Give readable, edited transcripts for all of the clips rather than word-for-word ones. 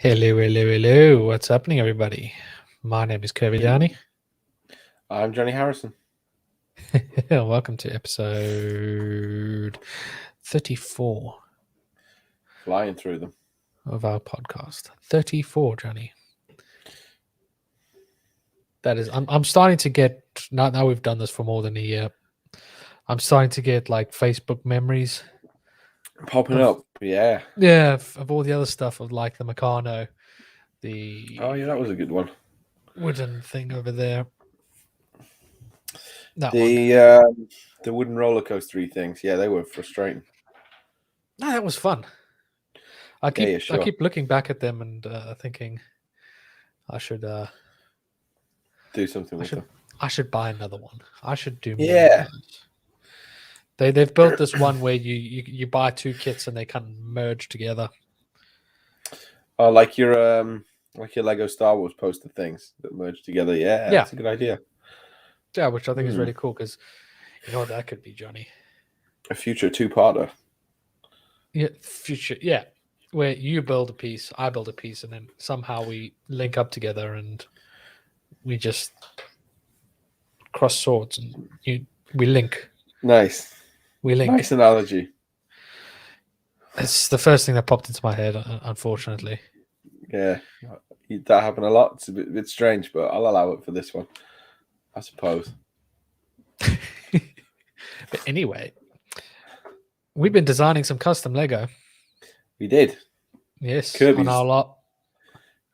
Hello, hello, hello. What's happening, everybody? My name is Kirby Downey. I'm Jonny Harrison. Welcome to episode 34 Flying through them. of our podcast. 34, Johnny. That is, I'm starting to get, now we've done this for more than a year, I'm starting to get like Facebook memories. Popping up, yeah. Yeah, of all the other stuff of like the Meccano, the Oh, yeah, that was a good one. wooden thing over there. That one. The wooden roller coaster things, yeah, they were frustrating. No, that was fun. I keep sure. I keep looking back at them and thinking I should do something with them. I should buy another one. I should do more. Yeah. Of those. They've built this one where you buy two kits and they kind of merge together. Oh, like your Lego Star Wars poster things that merge together. Yeah, that's a good idea. Yeah, which I think is really cool because you know what that could be, Johnny? A future two-parter. Yeah, future. Yeah, where you build a piece, I build a piece, and then somehow we link up together and we just cross swords and we link. Nice. We link. Nice analogy. It's the first thing that popped into my head, unfortunately. Yeah, that happened a lot. It's a bit strange, but I'll allow it for this one, I suppose. But anyway, we've been designing some custom Lego. We did. Yes, Kirby's, on our lot.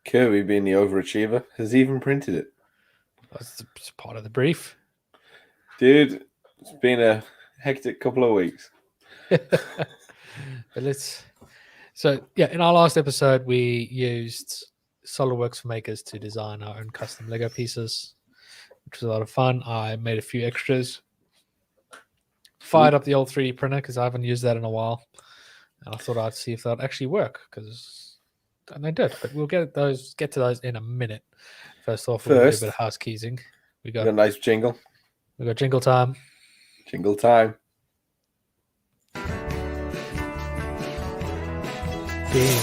Kirby, being the overachiever, has even printed it. That's part of the brief. Dude, it's been a hectic couple of weeks. But in our last episode, we used SolidWorks for Makers to design our own custom Lego pieces, which was a lot of fun. I made a few extras. Fired up the old 3D printer because I haven't used that in a while. And I thought I'd see if that would actually work, and they did. But we'll get to those in a minute. First off, we'll do a bit of housekeeping. We got a nice jingle. We got jingle time. Jingle time. Ding.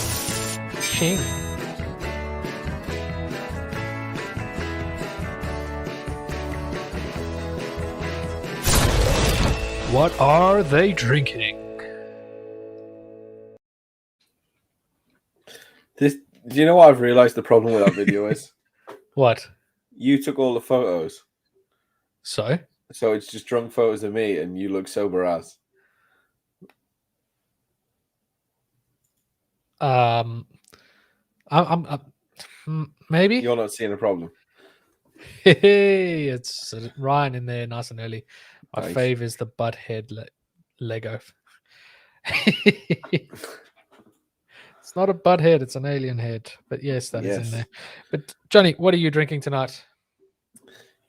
Ching. What are they drinking? Do you know what I've realized the problem with that video is? What? You took all the photos. So it's just drunk photos of me and you look sober as. I'm maybe you're not seeing a problem. Hey, it's Ryan in there nice and early. My fave is the butthead Lego. It's not a butt head, it's an alien head. But yes, that is in there. But Johnny, what are you drinking tonight?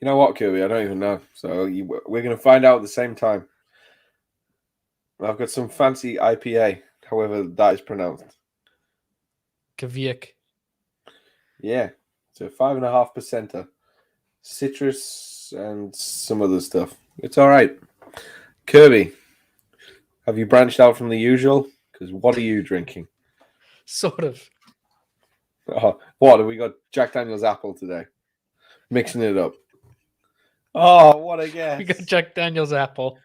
You know what, Kirby? I don't even know. So we're going to find out at the same time. I've got some fancy IPA, however that is pronounced. Kvyk. Yeah, it's a 5.5%. Citrus and some other stuff. It's all right. Kirby, have you branched out from the usual? Because what are you drinking? Sort of. Oh, what? We got Jack Daniel's apple today. Mixing it up. Oh, what a guess. We got Jack Daniel's apple.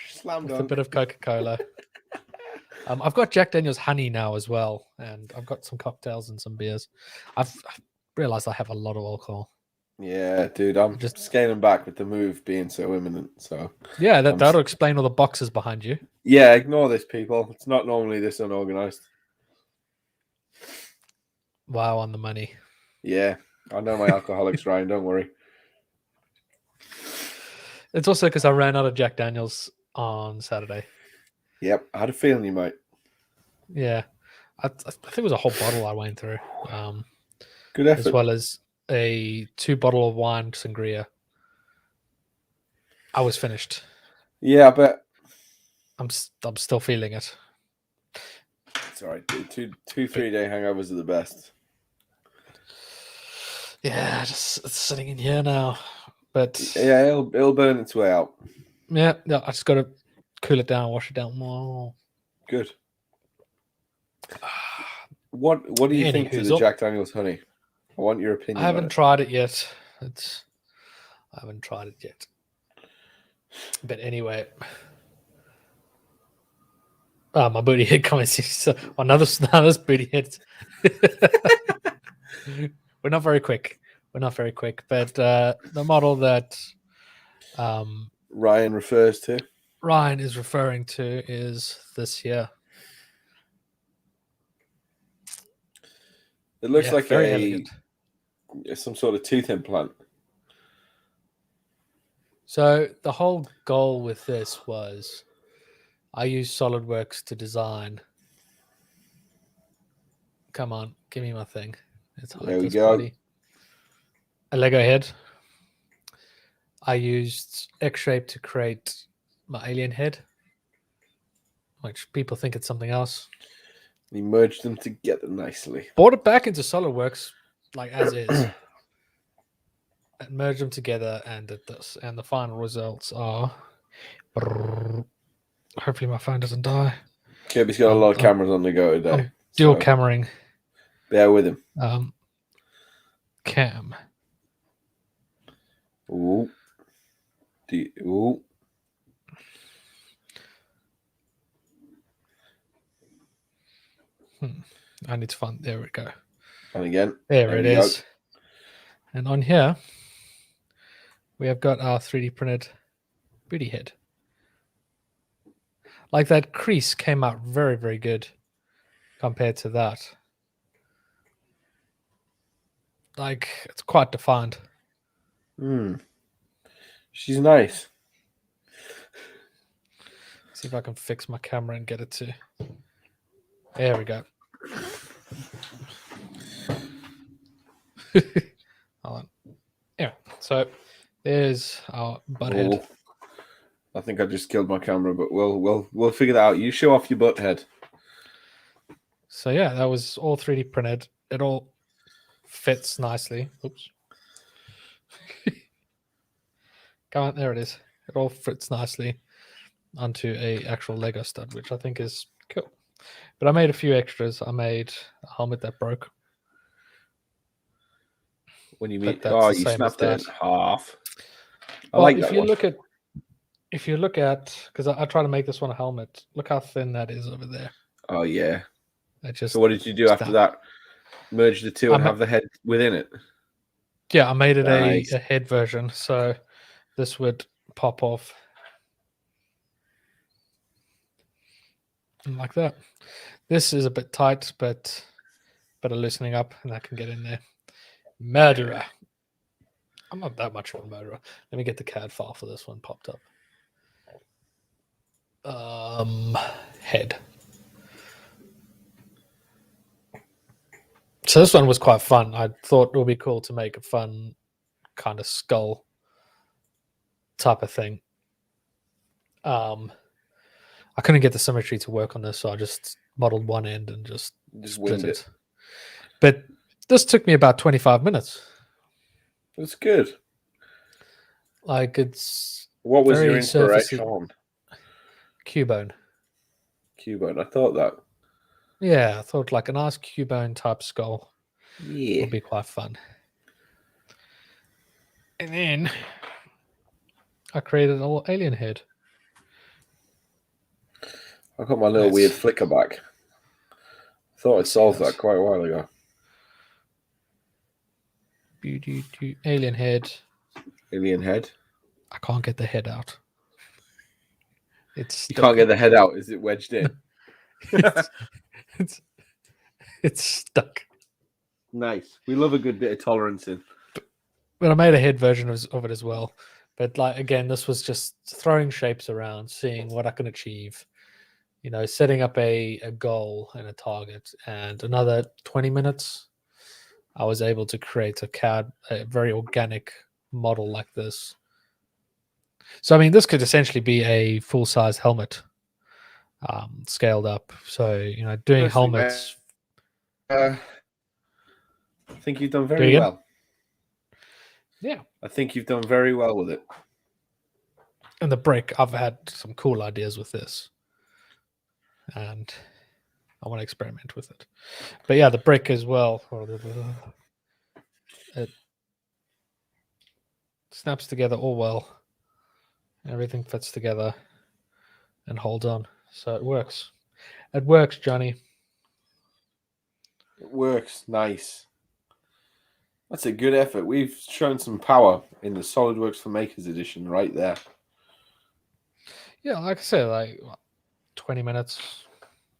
Slam dunk. With a bit of Coca-Cola. I've got Jack Daniel's honey now as well. And I've got some cocktails and some beers. I've realized I have a lot of alcohol. Yeah, dude. I'm just scaling back with the move being so imminent. So yeah, that'll explain all the boxes behind you. Yeah, ignore this, people. It's not normally this unorganized. Wow, on the money. Yeah, I know my alcoholics, Ryan. Don't worry. It's also because I ran out of Jack Daniels on Saturday. Yep, I had a feeling you might. Yeah, I think it was a whole bottle I went through. Good effort. As well as a 2-bottle of wine sangria. I was finished. Yeah, I bet. I'm still feeling it. It's all right. 2-3 day hangovers are the best. Yeah, just it's sitting in here now. But yeah, it'll burn its way out. Yeah, I just got to cool it down, wash it down more. Good. What do you think to the Hoozle. Jack Daniel's honey? I want your opinion. I haven't tried it yet. I haven't tried it yet. But anyway, my booty head comments. So another booty head. We're not very quick. But the model that Ryan refers to. Ryan is referring to is this here. It looks like very elegant. Some sort of tooth implant. So the whole goal with this was I used SolidWorks to design. Come on, give me my thing. There we go. Body. A Lego head. I used X-Shape to create my alien head, which people think it's something else. He merged them together nicely. Brought it back into SolidWorks like as is. And merged them together and did this. And the final results are... Hopefully my phone doesn't die. Kirby's got a lot of cameras on the go today. Dual cameraing. Bear with him. Cam. Ooh. Ooh. I need to find... There we go. And again. There it is. Go. And on here, we have got our 3D printed booty head. Like that crease came out very, very good compared to that. Like, it's quite defined. She's nice. See if I can fix my camera and get it to... There we go. Hold on. Yeah, so there's our butt head. I think I just killed my camera, but we'll figure that out. You show off your butt head. So yeah, that was all 3D printed. It all fits nicely. Oops. Come on, there it is. It all fits nicely onto a actual Lego stud, which I think is cool. But I made a few extras. I made a helmet that broke. When you mean, you snapped it in half. Well, like if you look at, because I try to make this one a helmet. Look how thin that is over there. Oh yeah. So what did you do after that? Merge the two and have the head within it. Yeah, I made it a head version, so this would pop off like that. This is a bit tight, but better loosening up, and that can get in there. Murderer. I'm not that much of a murderer. Let me get the CAD file for this one popped up. Head. So this one was quite fun. I thought it would be cool to make a fun kind of skull type of thing. I couldn't get the symmetry to work on this, so I just modeled one end and just split it. But this took me about 25 minutes. That's good. Like it's... What was your inspiration on? Cubone. Cubone, I thought that. Yeah, I thought like a nice Cubone type skull would be quite fun. And then I created a little alien head. I got my little weird flicker back. I thought I solved that quite a while ago. Alien head. Alien head. I can't get the head out. You can't get the head out. Is it wedged in? it's stuck. Nice. We love a good bit of tolerancing. But I made a head version of it as well. But like again, this was just throwing shapes around, seeing what I can achieve. You know, setting up a goal and a target, and another 20 minutes, I was able to create a very organic model like this. So, I mean, this could essentially be a full-size helmet, scaled up. So, you know, doing helmets. I think you've done very well. Yeah. I think you've done very well with it. And the brick, I've had some cool ideas with this. And I want to experiment with it. But yeah, the brick as well. It snaps together all well. Everything fits together and holds on. So it works. It works, Johnny. It works. Nice. That's a good effort. We've shown some power in the SolidWorks for Makers edition right there. Yeah, like I said, like 20 minutes,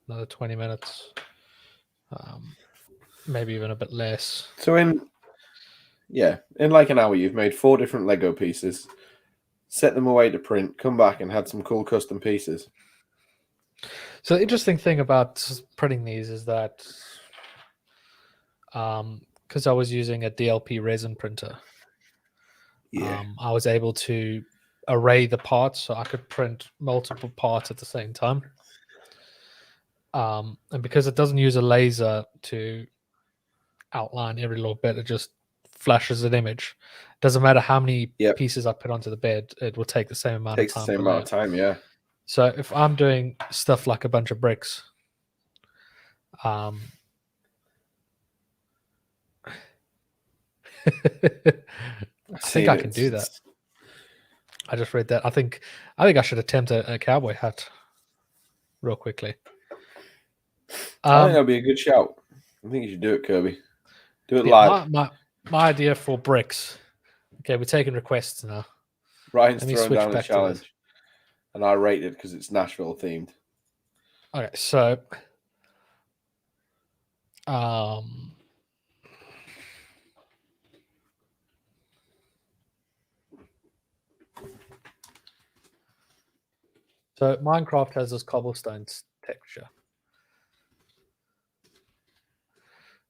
another 20 minutes, maybe even a bit less. So in like an hour, you've made 4 different Lego pieces, set them away to print, come back and had some cool custom pieces. So the interesting thing about printing these is that because I was using a DLP resin printer, I was able to array the parts so I could print multiple parts at the same time. And because it doesn't use a laser to outline every little bit, it just flashes an image. Doesn't matter how many pieces I put onto the bed, it will take the same amount of time. Takes the same amount of time, yeah. So if I'm doing stuff like a bunch of bricks, I think I can do that. I just read that. I think I should attempt a cowboy hat real quickly. I think that'd be a good shout. I think you should do it, Kirby. Do it live. My idea for bricks. Okay, we're taking requests now. Ryan's throwing down a challenge, and I rate it because it's Nashville themed. Okay, so so Minecraft has this cobblestone texture,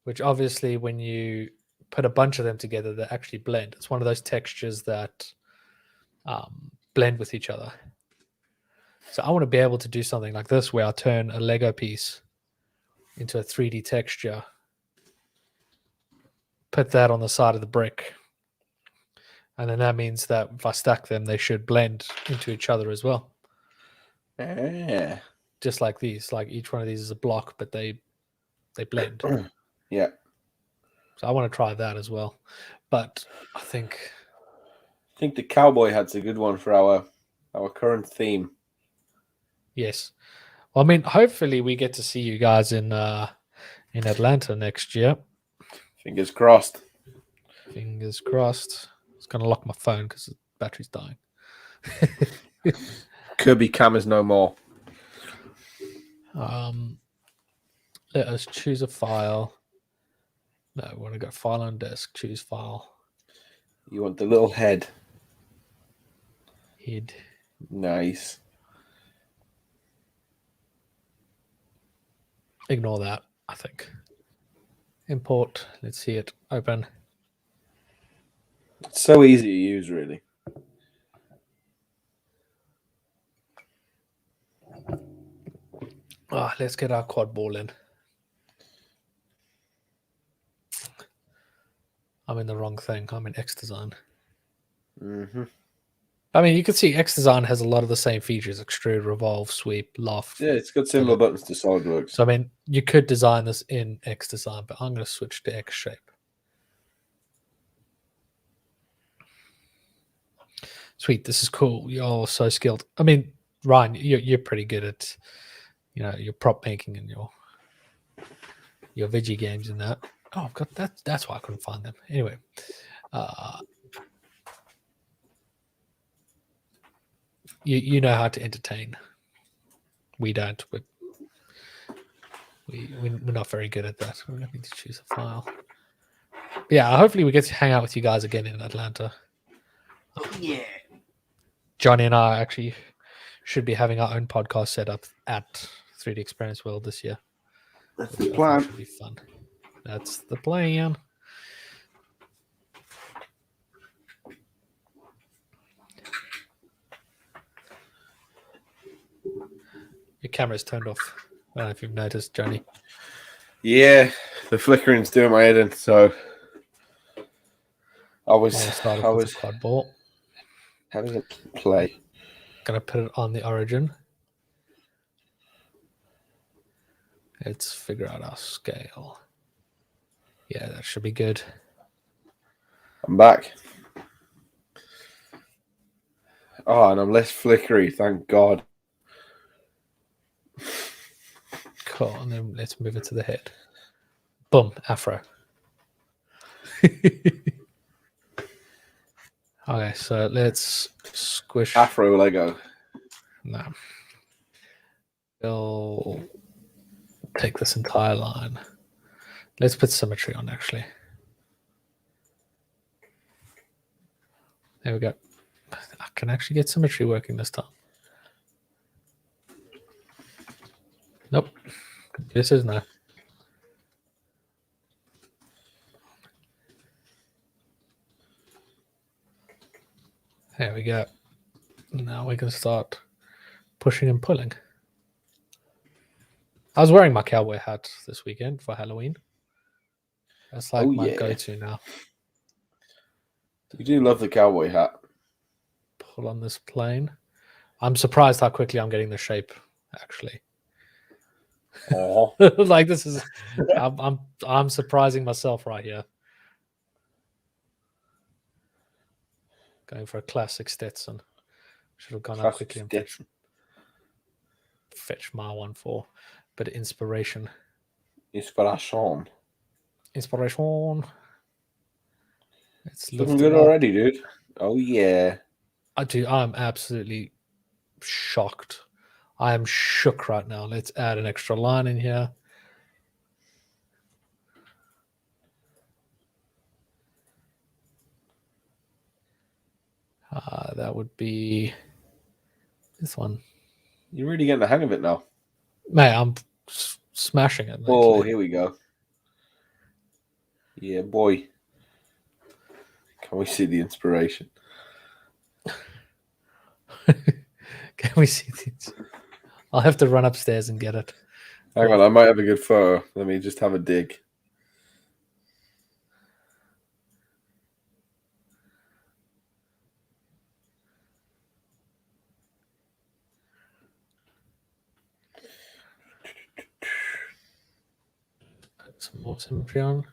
which obviously when you put a bunch of them together, they actually blend. It's one of those textures that blend with each other. So I want to be able to do something like this where I turn a Lego piece into a 3D texture, put that on the side of the brick, and then that means that if I stack them, they should blend into each other as well. Yeah. Just like these. Like each one of these is a block, but they blend. Yeah. So I want to try that as well. But I think the cowboy hat's a good one for our current theme. Yes. Well, I mean, hopefully we get to see you guys in Atlanta next year. Fingers crossed. Fingers crossed. It's going to lock my phone because the battery's dying. Kirby Cam is no more. Let us choose a file. No, we want to go file on disk. Choose file. You want the little head. Head. Nice. Ignore that, I think. Import. Let's see it. Open. It's so easy to use, really. Let's get our quad ball in. I'm in the wrong thing. I'm in X-Design. Mm-hmm. I mean, you can see X-Design has a lot of the same features: extrude, revolve, sweep, loft. Yeah, it's got similar buttons to SolidWorks. So, I mean, you could design this in X-Design, but I'm going to switch to X-Shape. Sweet, this is cool. You're so skilled. I mean, Ryan, you're pretty good at, your prop making and your veggie games and that. Oh, I've got that. That's why I couldn't find them. Anyway, you know how to entertain. We don't. We're not very good at that. We're going to choose a file. But yeah, hopefully we get to hang out with you guys again in Atlanta. Yeah. Johnny and I actually should be having our own podcast set up at 3D Experience World this year. That's the plan. Should be fun. That's the plan. Your camera's turned off. I don't know if you've noticed, Johnny. Yeah, the flickering's doing my head in. So I was quad ball. Having a play. Gonna put it on the origin. Let's figure out our scale. Yeah, that should be good. I'm back. Oh, and I'm less flickery, thank God. Cool. And then let's move it to the head. Boom, afro. Okay, so let's squish. Afro Lego. No. We'll take this entire line. Let's put symmetry on, actually. There we go. I can actually get symmetry working this time. Nope. This is no. There we go. Now we can start pushing and pulling. I was wearing my cowboy hat this weekend for Halloween. That's like my go-to now. You do love the cowboy hat. Pull on this plane. I'm surprised how quickly I'm getting the shape, actually. Oh. Like this is I'm surprising myself right here. Going for a classic Stetson. Should have gone up quickly and fetch my one for a bit of inspiration. Inspiration. It's looking good already, dude. Oh yeah. I'm absolutely shocked. I am shook right now. Let's add an extra line in here. That would be this one. You're really getting the hang of it now. Mate, I'm smashing it. Oh, here we go. Yeah, boy. Can we see the inspiration? Can we see these? I'll have to run upstairs and get it. Hang on, I might have a good photo. Let me just have a dig. Put some more symmetry on.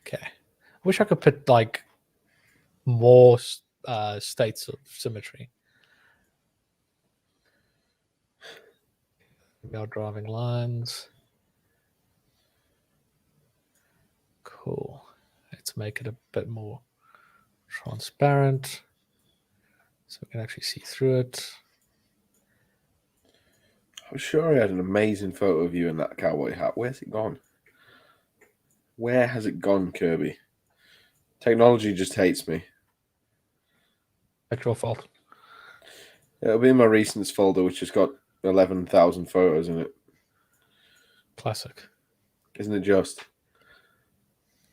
Okay. I wish I could put like more states of symmetry. Our driving lines. Cool. Let's make it a bit more transparent so we can actually see through it. I'm sure I had an amazing photo of you in that cowboy hat. Where's it gone? Where has it gone, Kirby? Technology just hates me. It's your fault. It'll be in my recents folder, which has got 11,000 photos in it. Classic. Isn't it just?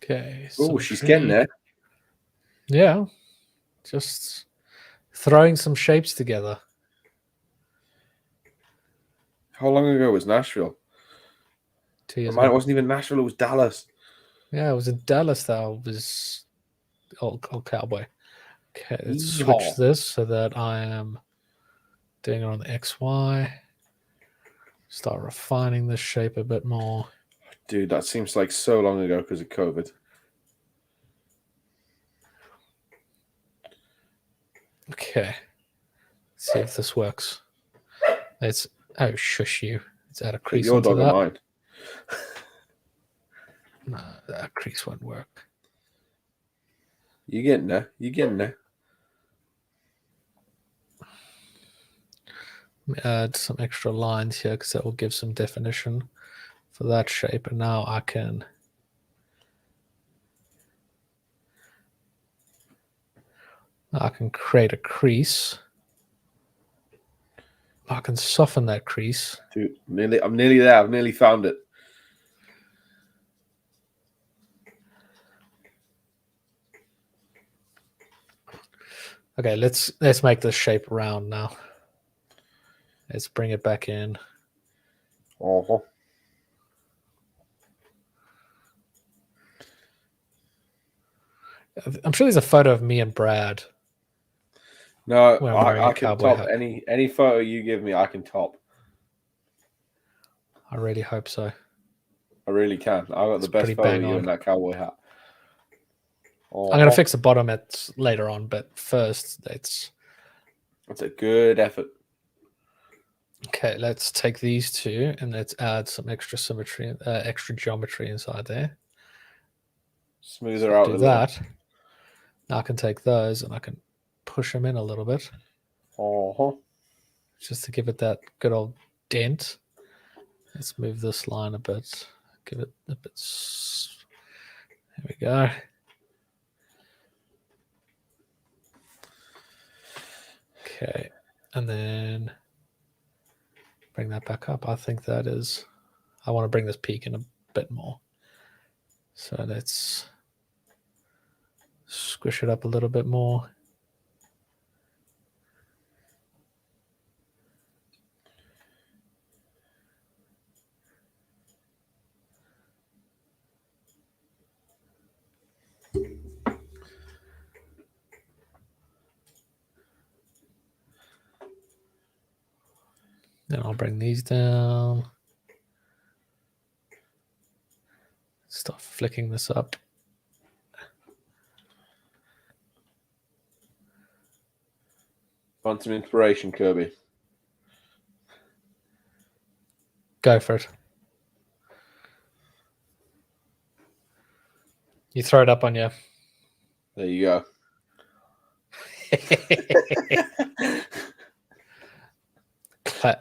Okay. Oh, she's getting there. Yeah. Just throwing some shapes together. How long ago was Nashville? 2 years It ago. wasn't even Nashville, it was Dallas. Yeah, it was in Dallas that I was old cowboy. Okay, let's switch this so that I am doing it on the XY. Start refining this shape a bit more. Dude, that seems like so long ago because of COVID. Okay. Let's see if this works. Let's shush you. Let's add a crease Your into dog that. or mine? No, that crease won't work. You getting there? You getting there? Add some extra lines here because that will give some definition for that shape. And now I can create a crease. I can soften that crease. Dude, I'm nearly there. I've nearly found it. Okay, let's make this shape round now. Let's bring it back in. Uh-huh. I'm sure there's a photo of me and Brad No, when I'm wearing a I can cowboy top hat. any photo you give me. I can top. I really hope so. I really can. I got It's the best pretty photo bang of you on. in that cowboy hat. I'm going to fix the bottom later on, but first It's a good effort. Okay, let's take these two and let's add some extra symmetry, extra geometry inside there. Smoother So out. do that. Now I can take those and I can push them in a little bit. Just to give it that good old dent. Let's move this line a bit. Give it a bit. There we go. Okay, and then bring that back up. I think that is. I want to bring this peak in a bit more. So let's squish it up a little bit more. Then I'll bring these down. Start flicking this up. Want some inspiration, Kirby? Go for it. You throw it up on you. There you go.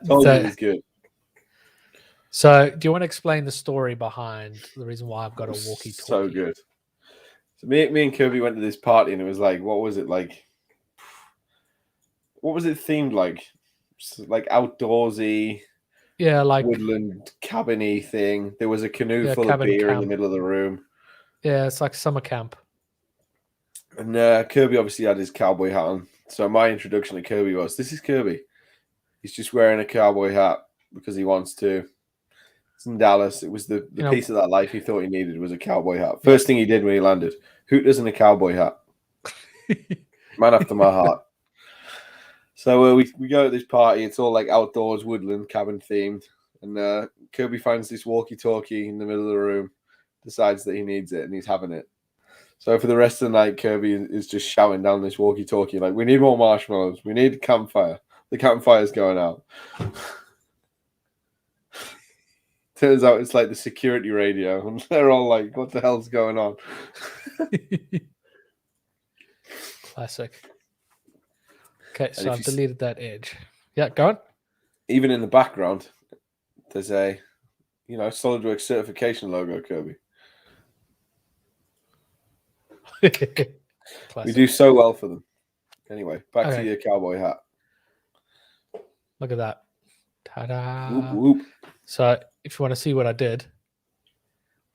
Told you it was good. So, do you want to explain the story behind the reason why I've got a walkie-talkie? So good. So me and Kirby went to this party, and it was like, what was it like? What was it themed like? Like outdoorsy, yeah, like woodland cabin-y thing. There was a canoe full of cabin beer in camp. the middle of the room. Yeah, it's like summer camp. And Kirby obviously had his cowboy hat on. So my introduction to Kirby was, this is Kirby. He's just wearing a cowboy hat because he wants to. It's in Dallas. It was the piece of that life he thought he needed was a cowboy hat. First thing he did when he landed, Hooters and a cowboy hat. Man after my heart. So we go to this party. It's all like outdoors, woodland, cabin themed. And Kirby finds this walkie-talkie in the middle of the room, decides that he needs it, and he's having it. So for the rest of the night, Kirby is just shouting down this walkie-talkie, like, we need more marshmallows. We need a campfire. The campfire's going out. Turns out it's like the security radio, and they're all like, what the hell's going on? Classic. Okay, so I've deleted that edge. Yeah, go on. Even in the background, there's a, SolidWorks certification logo, Kirby. We do so well for them. Anyway, back to your cowboy hat. Look at that. Ta-da. Whoop, whoop. So if you want to see what I did,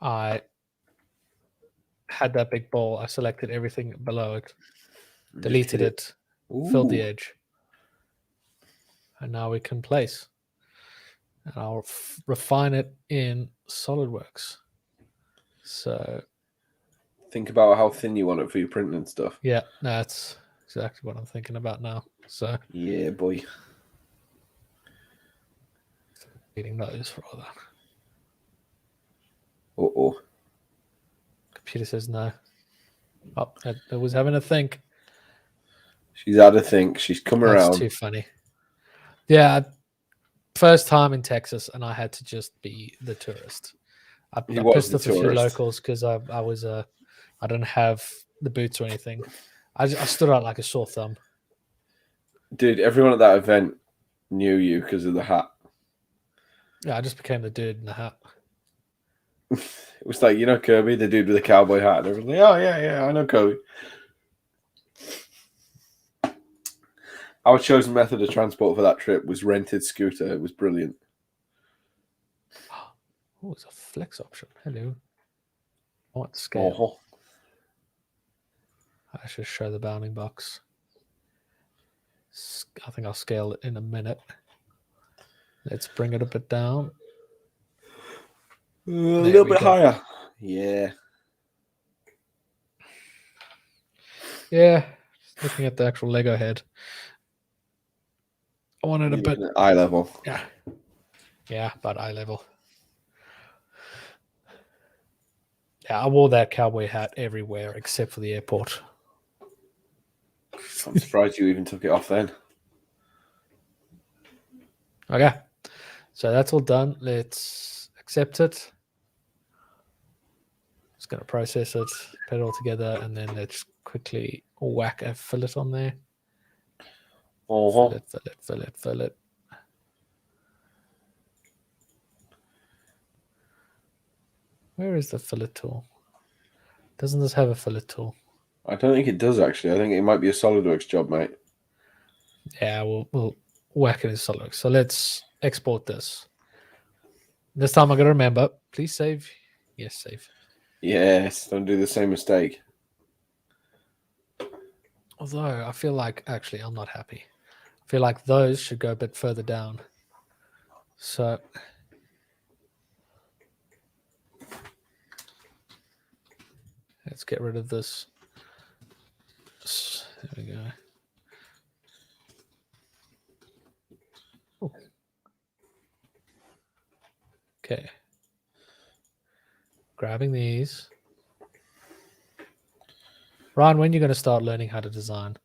I had that big ball. I selected everything below it, deleted it, filled the edge. And now we can place. And I'll refine it in SolidWorks. So think about how thin you want it for your printing and stuff. Yeah, that's exactly what I'm thinking about now. So yeah, boy. Eating those for all that. Uh-oh. Computer says no. Oh, I was having a think. She's had a think. She's come around. That's too funny. Yeah, first time in Texas, and I had to just be the tourist. I pissed off a few locals because I didn't have the boots or anything. I stood out like a sore thumb. Dude, everyone at that event knew you because of the hat. Yeah, I just became the dude in the hat. It was like, Kirby, the dude with the cowboy hat. And everyone's like, oh, yeah, I know Kirby. Our chosen method of transport for that trip was rented scooter. It was brilliant. Oh, it's a flex option. Hello. What scale? I should show the bounding box. I think I'll scale it in a minute. Let's bring it a bit down. A little bit higher. Yeah. Yeah. looking at the actual Lego head. I wanted a You're bit. looking at eye level. Yeah, about eye level. Yeah, I wore that cowboy hat everywhere except for the airport. I'm surprised you even took it off then. Okay, so that's all done. Let's accept it. Just going to process it, put it all together, and then let's quickly whack a fillet on there. Fillet, fillet, fillet, fillet. Where is the fillet tool? Doesn't this have a fillet tool? I don't think it does, actually. I think it might be a SolidWorks job, mate. Yeah, we'll whack it in SolidWorks. So let's export this. This time I got to remember, please save. Yes, save. Yes, don't do the same mistake. Although I feel like, actually, I'm not happy. I feel like those should go a bit further down. So let's get rid of this. There we go. Ooh. Okay. Grabbing these. Ryan, when are you going to start learning how to design?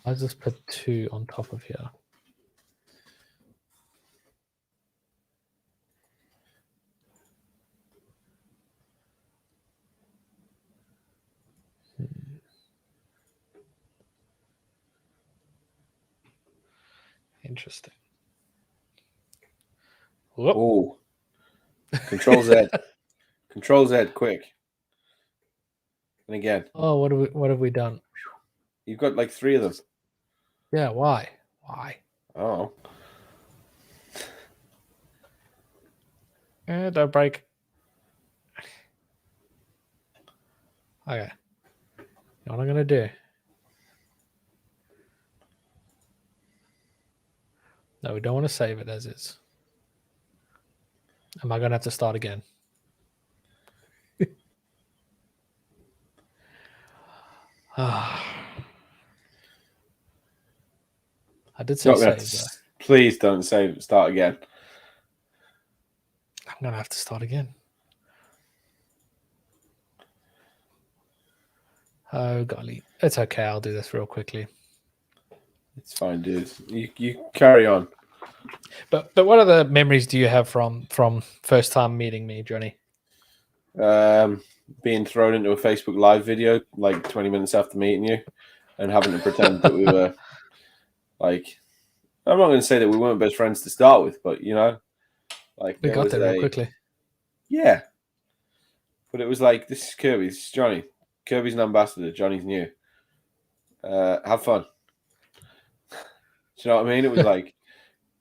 I'll just put 2 on top of here. Interesting. Whoop. Oh. Control Z. Control Z, quick. And again. Oh, what have we done? You've got like 3 of them. Yeah, why? Why? Oh. Don't break. Okay. You know what I'm gonna do? No, we don't want to save it as is. Am I gonna have to start again? I did say save though. Please don't save. Start again. I'm gonna have to start again. Oh golly, it's okay. I'll do this real quickly. It's fine, dude. You carry on. But what other memories do you have from first time meeting me, Johnny? Being thrown into a Facebook Live video like 20 minutes after meeting you, and having to pretend that we were like. I'm not going to say that we weren't best friends to start with, but you know, like We got there real quickly. Yeah, but it was like, this is Kirby, this is Johnny. Kirby's an ambassador. Johnny's new. Have fun. Do you know what I mean? It was like,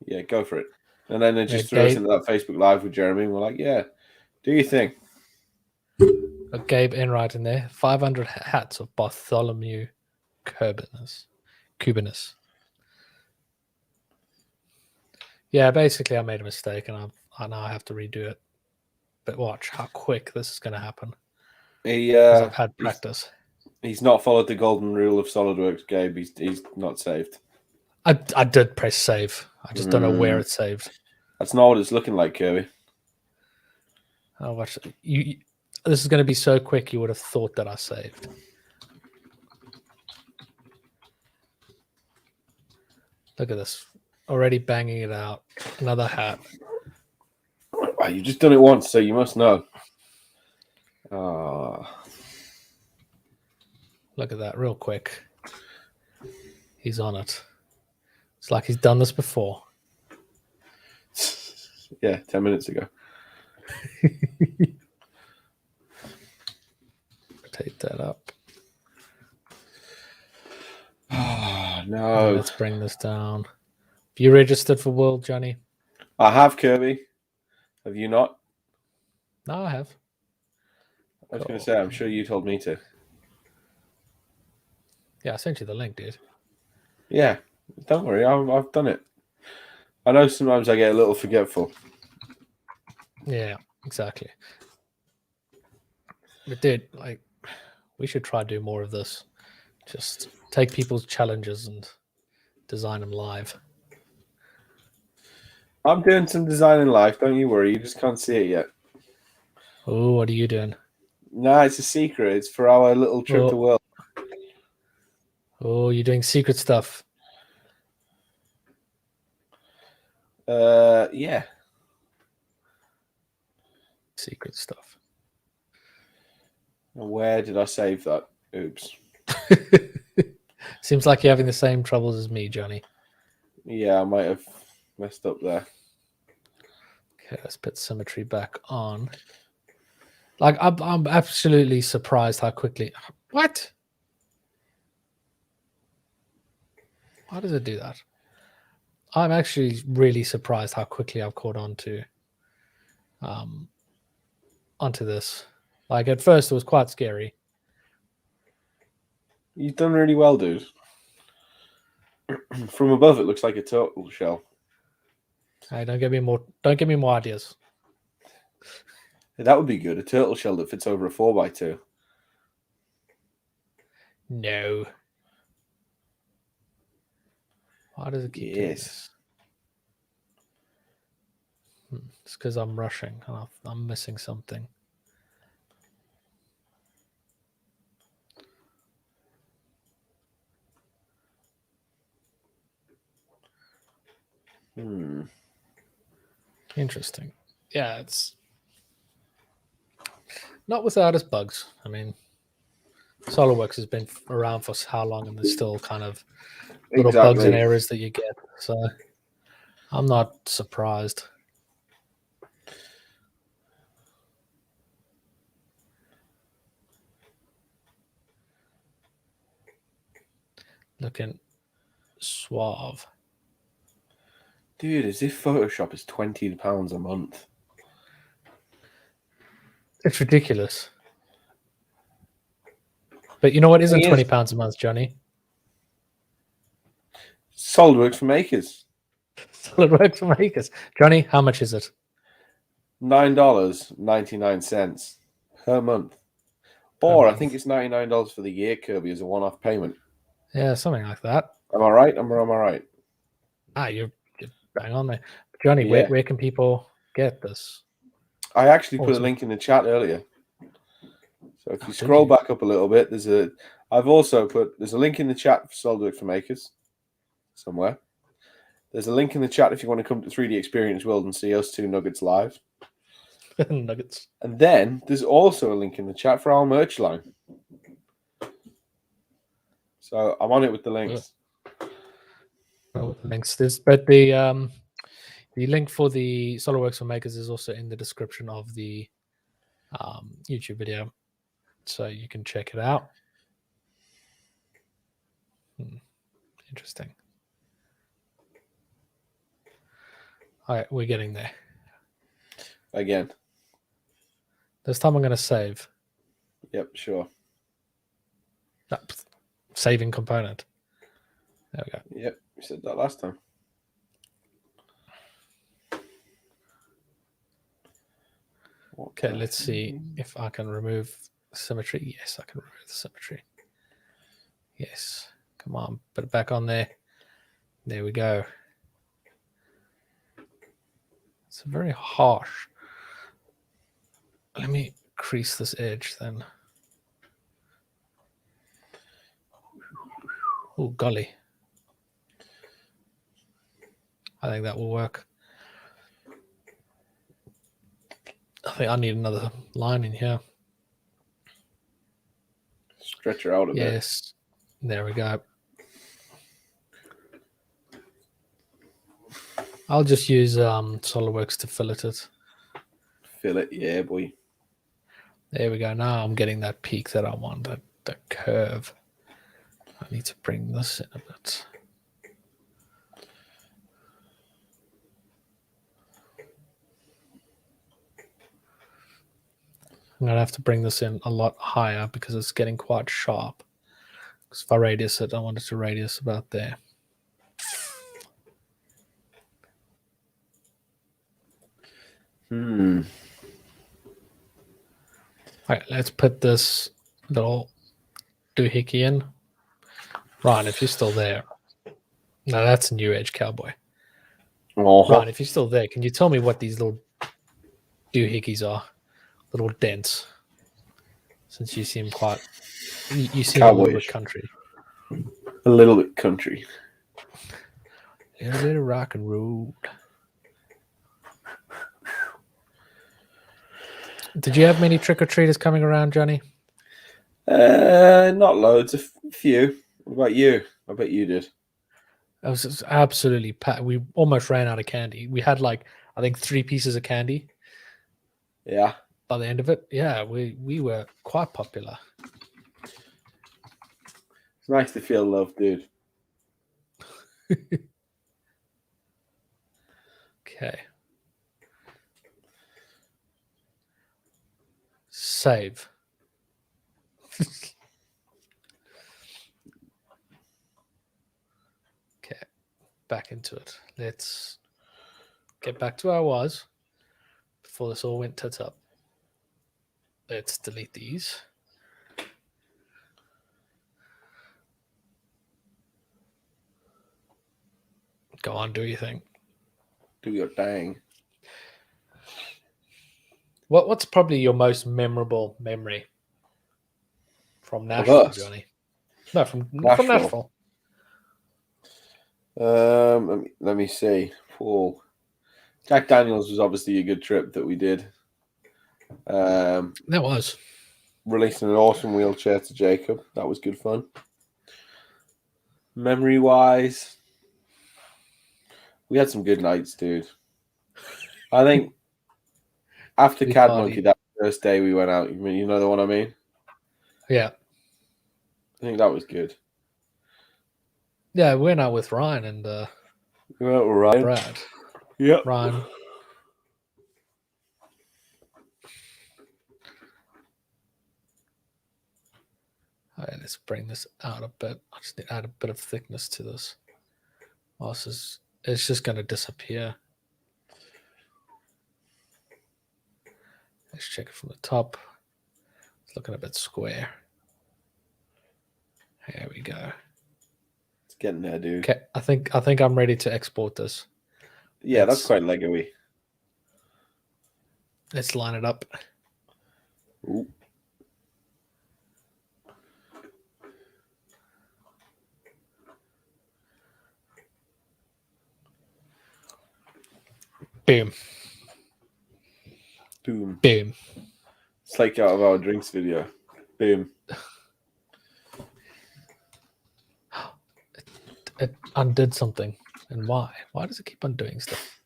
yeah, go for it. And then they just threw us into that Facebook Live with Jeremy, and we're like, yeah, do your thing. Gabe Enright in there. 500 hats of Bartholomew Cubanus. Yeah, basically I made a mistake, and I now have to redo it. But watch how quick this is going to happen. I've had practice. He's not followed the golden rule of SolidWorks, Gabe. He's not saved. I did press save. I just don't know where it's saved. That's not what it's looking like, Kirby. Oh, watch you. This is going to be so quick. You would have thought that I saved. Look at this. Already banging it out. Another hat. Oh, you've just done it once, so you must know. Look at that, real quick. He's on it. It's like he's done this before. Yeah, 10 minutes ago. Take that up. Oh, no. Let's bring this down. Have you registered for World, Johnny? I have, Kirby. Have you not? No, I have. I was going to say, I'm sure you told me to. Yeah, I sent you the link, dude. Yeah, don't worry. I've done it. I know sometimes I get a little forgetful. Yeah, exactly. But dude, like, we should try to do more of this. Just take people's challenges and design them live. I'm doing some design in life. Don't you worry. You just can't see it yet. Oh, what are you doing? No, it's a secret. It's for our little trip to world. Oh, you're doing secret stuff. Yeah. Secret stuff. Where did I save that? Oops. Seems like you're having the same troubles as me, Johnny. Yeah, I might have messed up there. Okay, let's put symmetry back on. Like, I'm absolutely surprised how quickly. What? Why does it do that? I'm actually really surprised how quickly I've caught on to onto this. Like, at first it was quite scary. You've done really well, dude. From above, it looks like a turtle shell. Hey, don't give me more ideas. That would be good. A turtle shell that fits over a 4x2. No. Why does it keep doing this? It's because I'm rushing. I'm missing something. Interesting. Yeah, it's not without its bugs. I mean, SolidWorks has been around for how long, and there's still kind of little bugs and errors that you get. So I'm not surprised. Looking suave. Dude, as if Photoshop is £20 a month. It's ridiculous. But you know what isn't £20 a month, Johnny? SolidWorks for makers. SolidWorks for makers. Johnny, how much is it? $9.99 per month. Or I think it's $99 for the year, Kirby, as a one-off payment. Yeah, something like that. Am I right? Am I right? You're bang on there. Johnny, where can people get this? I actually put a link in the chat earlier. So if you scroll back up a little bit, there's a link in the chat for SolidWorks for makers somewhere. There's a link in the chat if you want to come to 3D Experience World and see us two Nuggets live. Nuggets. And then there's also a link in the chat for our merch line. So I'm on it with the links. Links. But the link for the SolidWorks for makers is also in the description of the YouTube video, so you can check it out. Interesting. All right, we're getting there. Again. This time I'm going to save. Yep, sure. Saving component. There we go. Yep, we said that last time. Okay, let's see if I can remove symmetry. Yes, I can remove the symmetry. Yes. Come on, put it back on there. There we go. It's very harsh. Let me crease this edge then. Oh, golly. I think that will work. I think I need another line in here. Stretch her out a bit. Yes. There we go. I'll just use SolidWorks to fillet it. Fillet, yeah, boy. There we go. Now I'm getting that peak that I want, that curve. I need to bring this in a bit. I'm going to have to bring this in a lot higher because it's getting quite sharp. Because if I radius it, I want it to radius about there. right, let's put this little doohickey in. Ryan, if you're still there. No, that's a New Age cowboy. Ryan, if you're still there, can you tell me what these little doohickeys are? Little dents. Since you seem quite... You seem a little bit country. A little bit country. A little bit of rock and roll. Did you have many trick-or-treaters coming around, Johnny? Not loads. A few. What about you? I bet you did. It was just absolutely packed. We almost ran out of candy. We had I think 3 pieces of candy. Yeah. By the end of it, yeah, we were quite popular. It's nice to feel loved, dude. Okay. Save. Okay. Back into it. Let's get back to where I was before this all went tits up. Let's delete these. Go on, do your thing. Do your thing. What's probably your most memorable memory from Nashville, Johnny? No, from Nashville. Let me see. Paul. Jack Daniels was obviously a good trip that we did. That was. Releasing an awesome wheelchair to Jacob. That was good fun. Memory-wise, we had some good nights, dude. I think after Cad Monkey, that first day we went out, you know the one I mean? Yeah. I think that was good. Yeah, we went out with Ryan and we went out with Ryan. Brad. Yeah. Ryan. All right, let's bring this out a bit. I just need to add a bit of thickness to this. It's just going to disappear. Let's check it from the top. It's looking a bit square. Here we go. It's getting there, dude. Okay, I think I'm ready to export this. Yeah, that's quite Lego-y. Let's line it up. Ooh. Boom. Boom. Boom. It's like out of our drinks video. Boom. It undid something. And why? Why does it keep on doing stuff?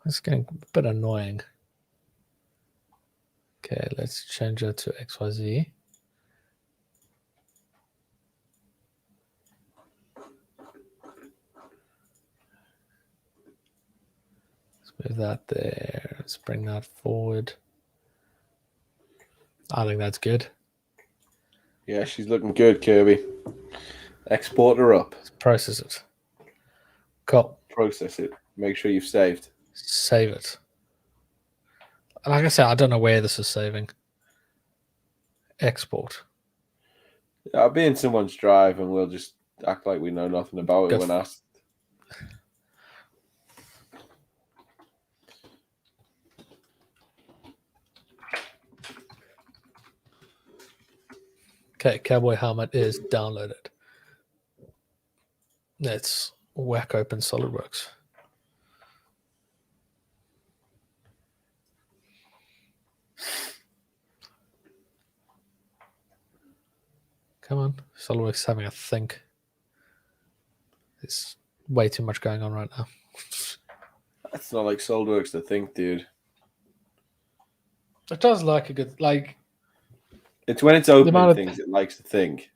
It's getting a bit annoying. Okay, let's change it to XYZ. Let's move that there. Let's bring that forward. I think that's good. Yeah, she's looking good, Kirby. Export her up. Let's process it. Cool. Process it. Make sure you've saved. Save it. Like I said, I don't know where this is saving. Export. I'll be in someone's drive and we'll just act like we know nothing about it when asked. Okay, Cowboy Helmet is downloaded. Let's whack open SolidWorks. Come on, SolidWorks is having a think. There's way too much going on right now. That's not like SolidWorks to think, dude. It does like a good, like... It's when it's opening things it likes to think.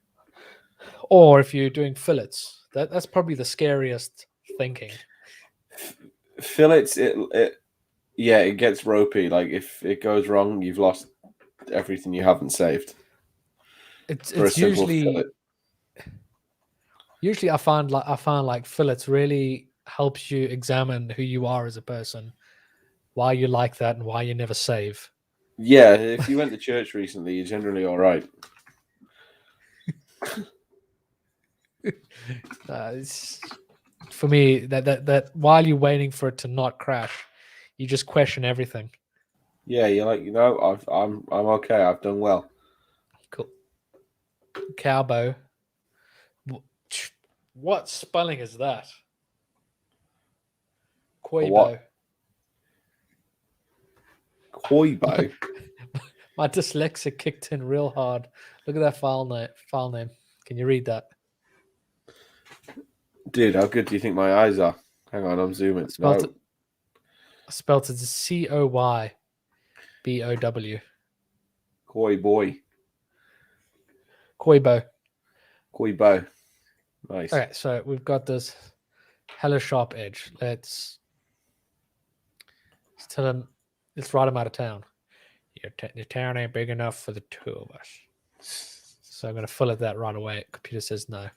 Or if you're doing fillets. That's probably the scariest thinking. Fillets, it gets ropey. Like, if it goes wrong, you've lost everything you haven't saved. It's usually... Usually, I find like fillets really helps you examine who you are as a person, why you like that, and why you never save. Yeah, if you went to church recently, you're generally all right. For me, that while you're waiting for it to not crash, you just question everything. Yeah, you're like, I'm okay. I've done well. Cool. Cowboy. What spelling is that? For what? Koibo. Koibo. My dyslexia kicked in real hard. Look at that file name. Can you read that? Dude, how good do you think my eyes are? Hang on, I'm zooming. Spelled No. it Coybow. Koi boy. Koibo. Koibo. Nice. Okay, so we've got this hella sharp edge. Let's tell him. Let's write him out of town. Your town ain't big enough for the two of us. So I'm going to fill it that right away. Computer says no.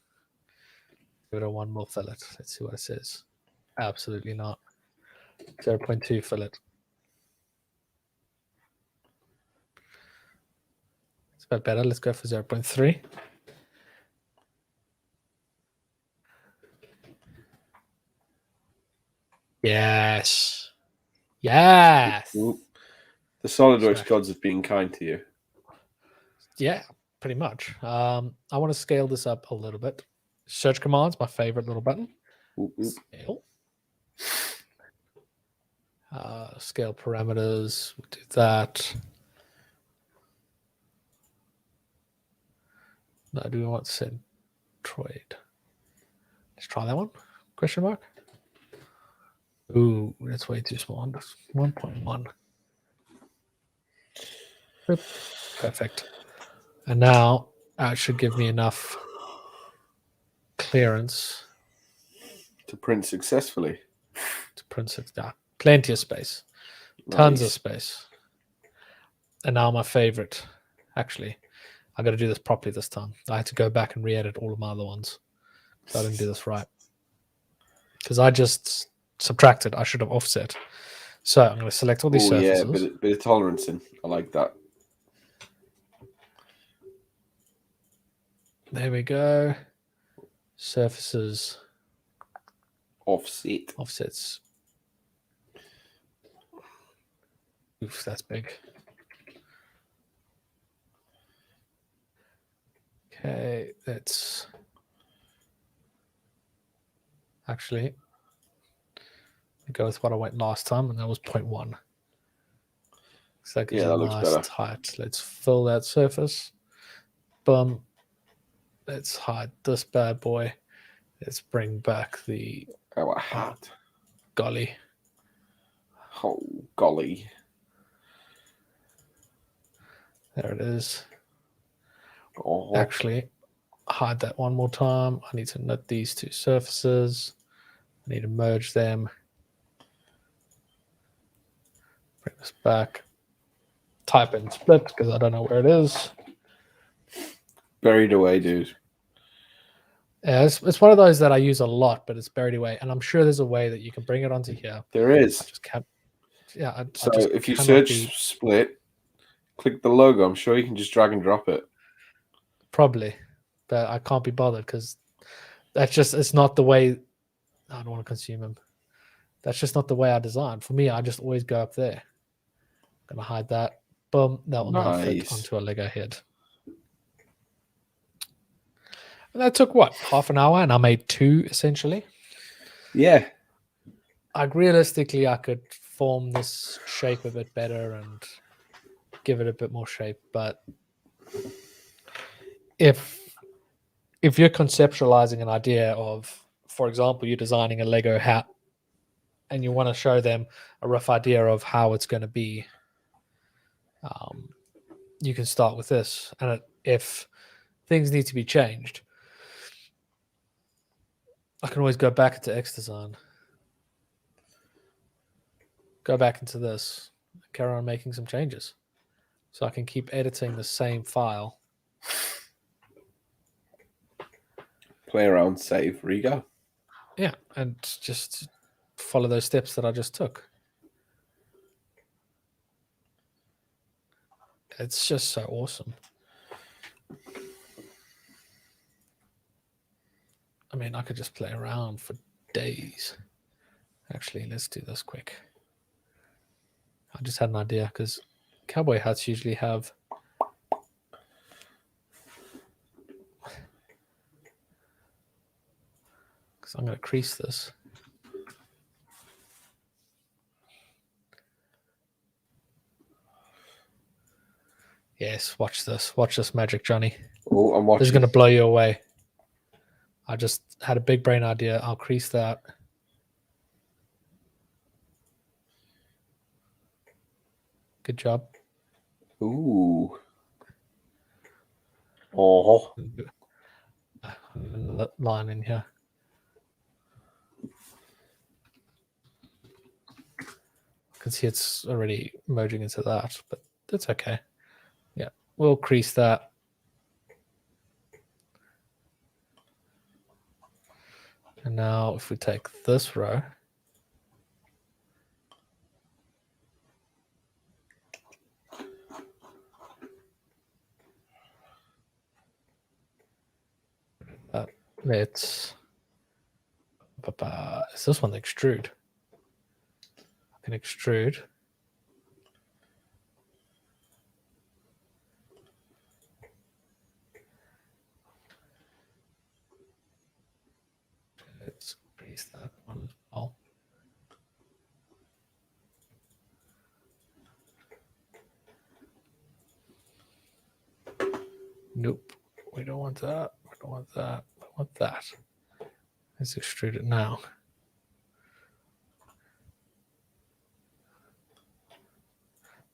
Give it a one more fillet. Let's see what it says. Absolutely not. 0.2 fillet. It's about better. Let's go for 0.3. Yes. Yes. Oop. The SolidWorks Sorry. gods have been kind to you. Yeah, pretty much. I want to scale this up a little bit. Search commands, my favorite little button. Oop, oop. Scale. Scale parameters. We'll do that. No, do we want centroid? Let's try that one. Question mark. Ooh, that's way too small. That's 1.1. Perfect. And now that should give me enough clearance To print successfully. to print it down. Plenty of space. Tons of Nice. space. And now my favorite. Actually, I got to do this properly this time. I had to go back and re-edit all of my other ones. So I didn't do this right. Because I just subtracted. I should have offset. So I'm going to select all these surfaces. Yeah, bit of tolerancing. I like that. There we go. Surfaces. Offset. Offsets. Oof, that's big. Okay, let's actually go with what I went last time, and that was 0.1. So that gives Yeah, a that looks nice better. height. Let's fill that surface. Boom. Let's hide this bad boy. Let's bring back the Oh, a hat. golly. Oh, golly. There it is. Oh. Actually, hide that one more time. I need to knit these two surfaces. I need to merge them. Bring this back. Type in split because I don't know where it is. Buried away, dude. Yeah, it's one of those that I use a lot, but it's buried away. And I'm sure there's a way that you can bring it onto here. There I is. just can't. Yeah, I So just if you cannot search be- split, click the logo. I'm sure you can just drag and drop it. probably, but I can't be bothered because that's just it's not the way. I don't want to consume them. That's just not the way I design. For me, I just always go up there. I'm gonna hide that. Boom. That will now fit Nice. onto a Lego head. And that took what, half an hour, and I made two essentially. Yeah. Like realistically, I could form this shape a bit better and give it a bit more shape. But if you're conceptualizing an idea of, for example, you're designing a Lego hat and you want to show them a rough idea of how it's going to be, you can start with this. And if things need to be changed, I can always go back into XDesign, go back into this, carry on making some changes. So I can keep editing the same file. Play around, save, re-go. Yeah, and just follow those steps that I just took. It's just so awesome. I mean, I could just play around for days. Actually, let's do this quick. I just had an idea because cowboy hats usually have because I'm going to crease this. Yes, watch this. Watch this magic, Johnny. Oh, I'm watching. This is going to blow you away. I just had a big brain idea. I'll crease that. Good job. Ooh. Oh. Line in here. I can see it's already merging into that, but that's okay. Yeah, we'll crease that. And now if we take this row, let's, is this one the extrude? I can extrude. Let's crease that one as well. Nope. We don't want that. We don't want that. We want that. Let's extrude it now.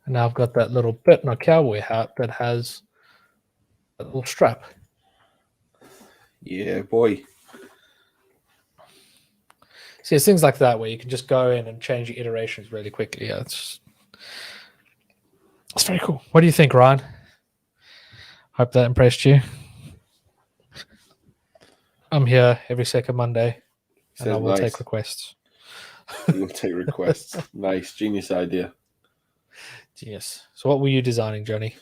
And now I've got that little bit in a cowboy hat that has a little strap. Yeah, boy. See, it's things like that where you can just go in and change your iterations really quickly. Yeah, it's very cool. What do you think, Ryan? Hope that impressed you. I'm here every second Monday, and I will take requests. You'll take requests. Nice, genius idea. Genius. So, what were you designing, Johnny?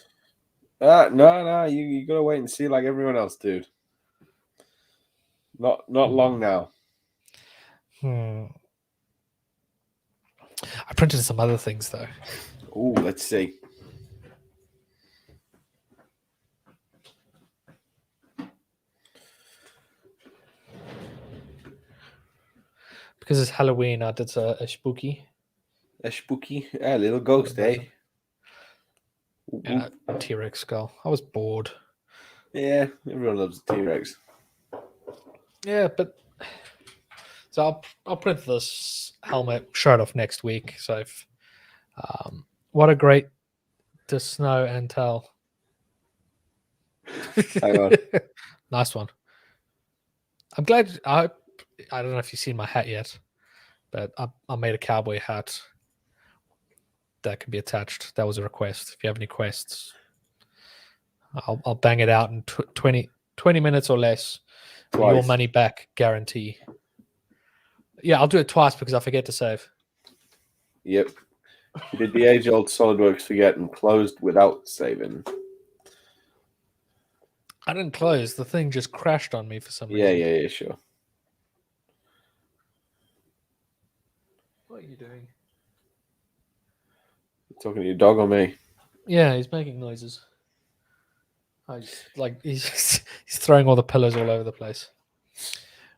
No. You gotta wait and see, like everyone else, dude. Not long now. I printed some other things though. Oh, let's see. Because it's Halloween, I did a spooky. A spooky, little ghost, eh? Yeah, a T-Rex skull. I was bored. Yeah, everyone loves a T-Rex. Yeah, but so I'll print this helmet, show it off next week. So, what a great to snow and tell. Hang on. Nice one. I'm glad. I don't know if you've seen my hat yet, but I made a cowboy hat that can be attached. That was a request. If you have any quests, I'll bang it out in 20 minutes or less. Your money back guarantee. Yeah, I'll do it twice because I forget to save. Yep. You did the age-old SolidWorks forget and closed without saving. I didn't close. The thing just crashed on me for some reason. Yeah, sure. What are you doing? You talking to your dog or me? Yeah, he's making noises. He's throwing all the pillows all over the place.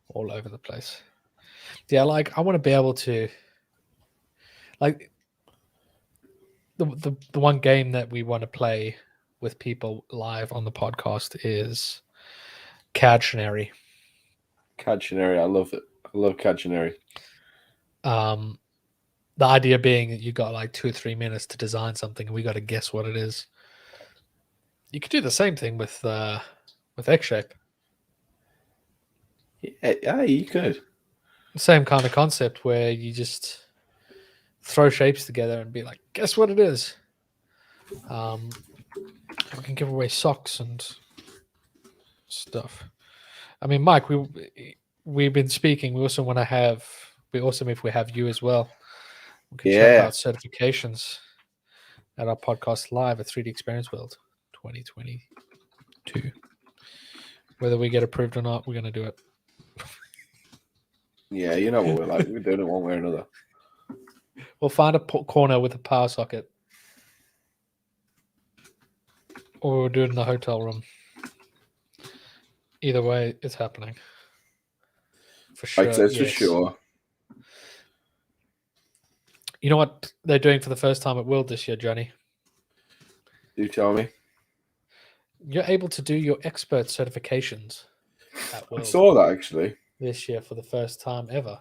All over the place. Yeah, I want to be able to the one game that we want to play with people live on the podcast is Cadtionary. Cadtionary, I love it. I love Cadtionary. The idea being that you got like 2 or 3 minutes to design something, and we got to guess what it is. You could do the same thing with X-Shape. Yeah, you could. Same kind of concept where you just throw shapes together and be like, guess what it is. We can give away socks and stuff. I mean, Mike, we've been speaking. We also want to have. We awesome if we have you as well. We can chat Yeah. about certifications at our podcast live at 3D Experience World 2022. Whether we get approved or not, we're going to do it. Yeah, you know what we're like. We're doing it one way or another. We'll find a corner with a power socket, or we'll do it in the hotel room. Either way, it's happening. For sure. Like that's for yes. sure. You know what they're doing for the first time at World this year, Johnny? Do tell me. You're able to do your expert certifications at I World saw that actually. this year for the first time ever.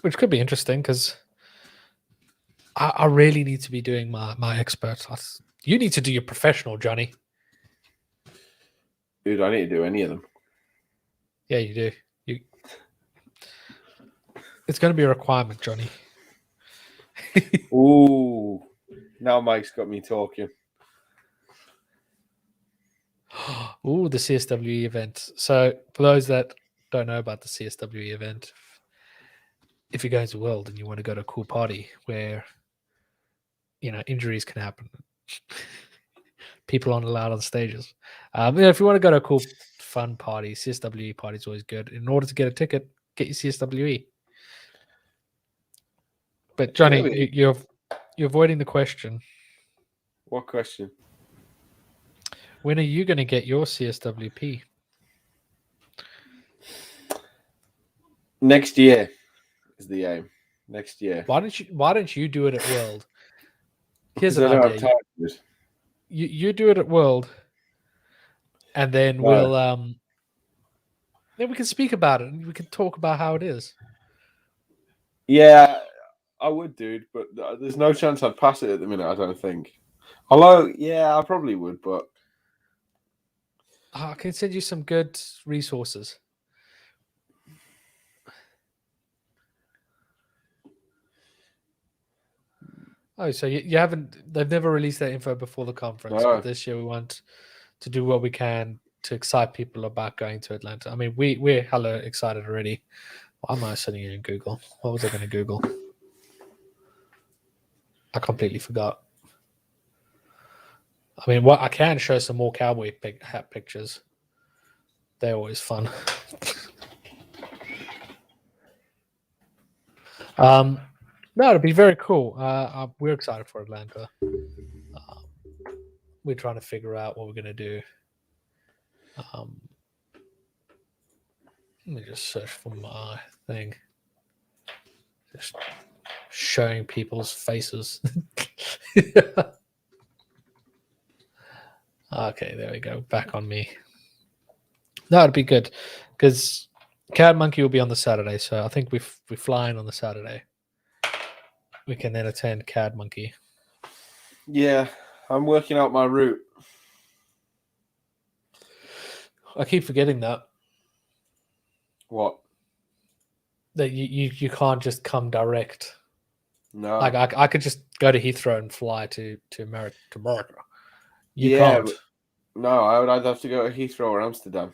Which could be interesting because I really need to be doing my expert. You need to do your professional, Johnny. Dude, I need to do any of them. Yeah, you do. It's going to be a requirement, Johnny. Ooh. Now Mike's got me talking. Ooh, the CSWE event. So for those that don't know about the CSWE event, if you're going to World and you want to go to a cool party where, injuries can happen, people aren't allowed on stages. If you want to go to a cool, fun party, CSWE party is always good. In order to get a ticket, get your CSWE. But Johnny, Really? you're avoiding the question. What question? When are you going to get your CSWP? Next year is the aim. Next year. Why don't you do it at World? Here's Because an I don't idea. have time for it. You do it at World, and then No. then we can speak about it and we can talk about how it is. Yeah, I would, dude, but there's no chance I'd pass it at the minute, I don't think. Although, yeah, I probably would, but I can send you some good resources. Oh, so you haven't? They've never released that info before the conference, No. but this year we want to do what we can to excite people about going to Atlanta. I mean, we're hella excited already. Why am I sitting here in Google? What was I going to Google? I completely forgot. I mean, I can show some more cowboy hat pictures. They're always fun. No, it'll be very cool. We're excited for Atlanta. We're trying to figure out what we're going to do. Let me just search for my thing. Just showing people's faces. Okay, there we go. Back on me. No, it'd be good because Cad Monkey will be on the Saturday, so I think we fly in on the Saturday. We can then attend Cad Monkey. yeah, I'm working out my route. I keep forgetting that What? you can't just come direct. No. Like I could just go to Heathrow and fly to America. You Yeah, can't. but no, I would either have to go to Heathrow or Amsterdam.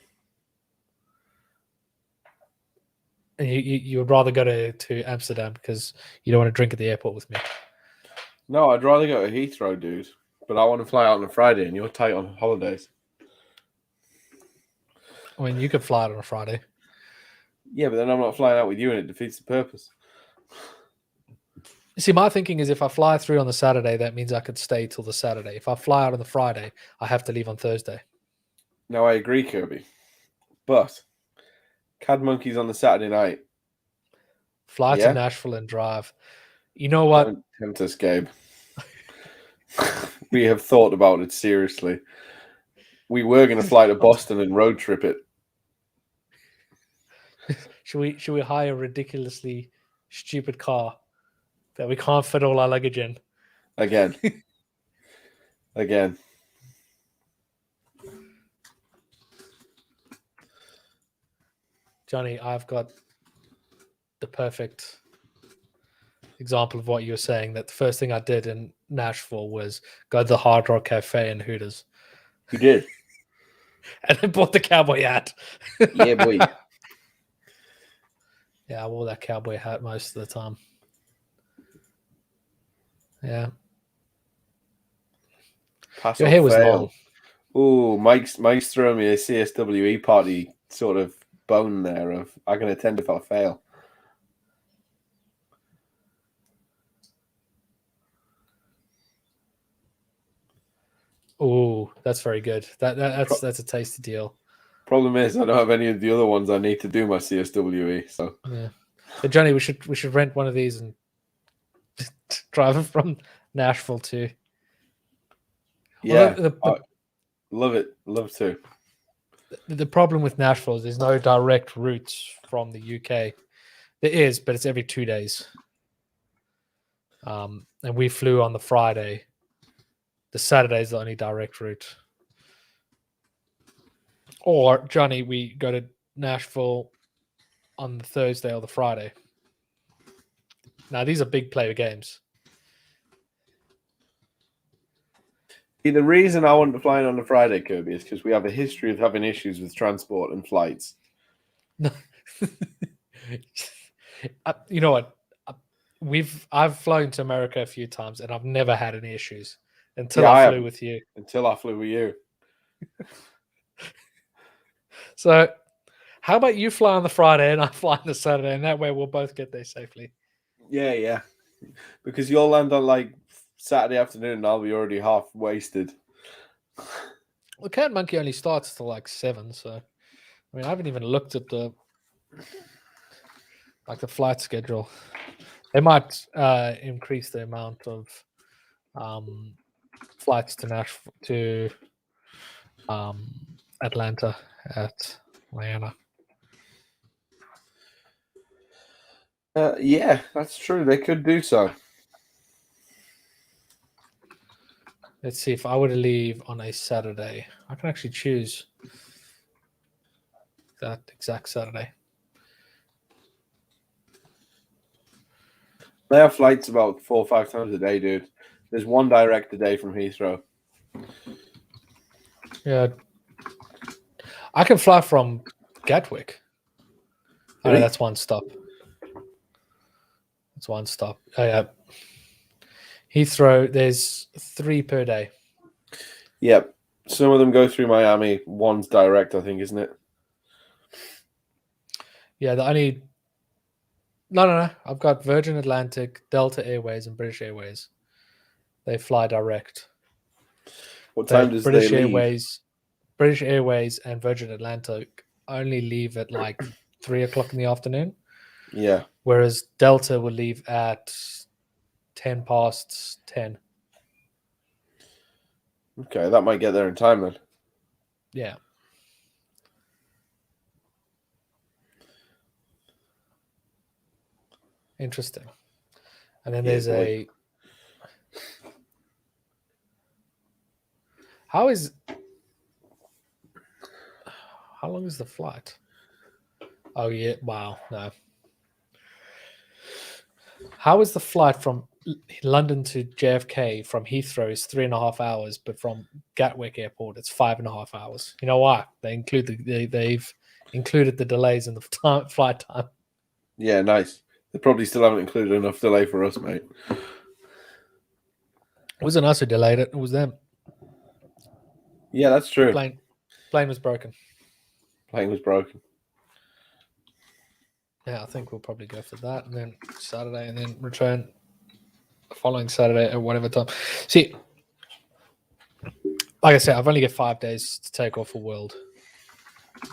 And you would rather go to Amsterdam because you don't want to drink at the airport with me. No, I'd rather go to Heathrow, dude. But I want to fly out on a Friday, and you're tight on holidays. I mean, you could fly out on a Friday. Yeah, but then I'm not flying out with you, and it defeats the purpose. See, my thinking is if I fly through on the Saturday, that means I could stay till the Saturday. If I fly out on the Friday, I have to leave on Thursday. No, I agree, Kirby. But Cad Monkey's on the Saturday night. Fly Yeah? to Nashville and drive. You know what? Don't tempt us, Gabe. We have thought about it seriously. We were going to fly to Boston and road trip it. Should we hire a ridiculously stupid car that we can't fit all our luggage in? Again. Again. Johnny, I've got the perfect example of what you were saying. That the first thing I did in Nashville was go to the Hard Rock Cafe and Hooters. You did. And then bought the cowboy hat. Yeah, boy. Yeah, I wore that cowboy hat most of the time. Yeah. Pass Your or hair was fail. long. Oh, Mike's throwing me a CSWE party sort of bone there of I can attend if I fail. Oh, that's very good. That's a tasty deal. Problem is, I don't have any of the other ones I need to do my CSWE. So Yeah. But Johnny, we should rent one of these and drive it from Nashville to. yeah, Although love it. Love to. the problem with Nashville is there's no direct routes from the UK. There is, but it's every 2 days. And we flew on the Friday. The Saturday is the only direct route. Or Johnny, we go to Nashville on the Thursday or the Friday. Now these are big player games. The reason I want to fly in on a Friday, Kirby, is because we have a history of having issues with transport and flights. No. You know what? I've flown to America a few times and I've never had any issues until I flew with you. Until I flew with you. So, how about you fly on the Friday and I fly on the Saturday, and that way we'll both get there safely. Yeah. Because you'll land on like Saturday afternoon and I'll be already half wasted. Well, Cat Monkey only starts till like 7, so I mean I haven't even looked at the flight schedule. They might increase the amount of flights to Nashville to Atlanta at Atlanta. Yeah, that's true. They could do so. Let's see, if I were to leave on a Saturday, I can actually choose that exact Saturday. They have flights about 4 or 5 times a day, dude. There's one direct a day from Heathrow. Yeah. I can fly from Gatwick. Really? Oh, that's one stop. That's one stop. Oh, yeah. Heathrow, there's 3 per day. Yep. Some of them go through Miami. One's direct, I think, isn't it? Yeah, the only... No. I've got Virgin Atlantic, Delta Airways, and British Airways. They fly direct. What time does British they leave? British Airways and Virgin Atlantic only leave at like 3 o'clock in the afternoon. Yeah. Whereas Delta will leave at 10 past 10. Okay, that might get there in time then. Yeah. Interesting. And then there's a... How long is the flight? Oh, yeah. Wow. No. How is the flight from London to JFK from Heathrow is 3.5 hours, but from Gatwick Airport it's 5.5 hours? You know why? They've included the delays in the flight time. Yeah, nice. They probably still haven't included enough delay for us, mate. It wasn't us who delayed it. It was them. Yeah, that's true. Plane was broken. Plane was broken. Yeah, I think we'll probably go for that, and then Saturday, and then return the following Saturday at whatever time. See, like I said, I've only got 5 days to take off a world.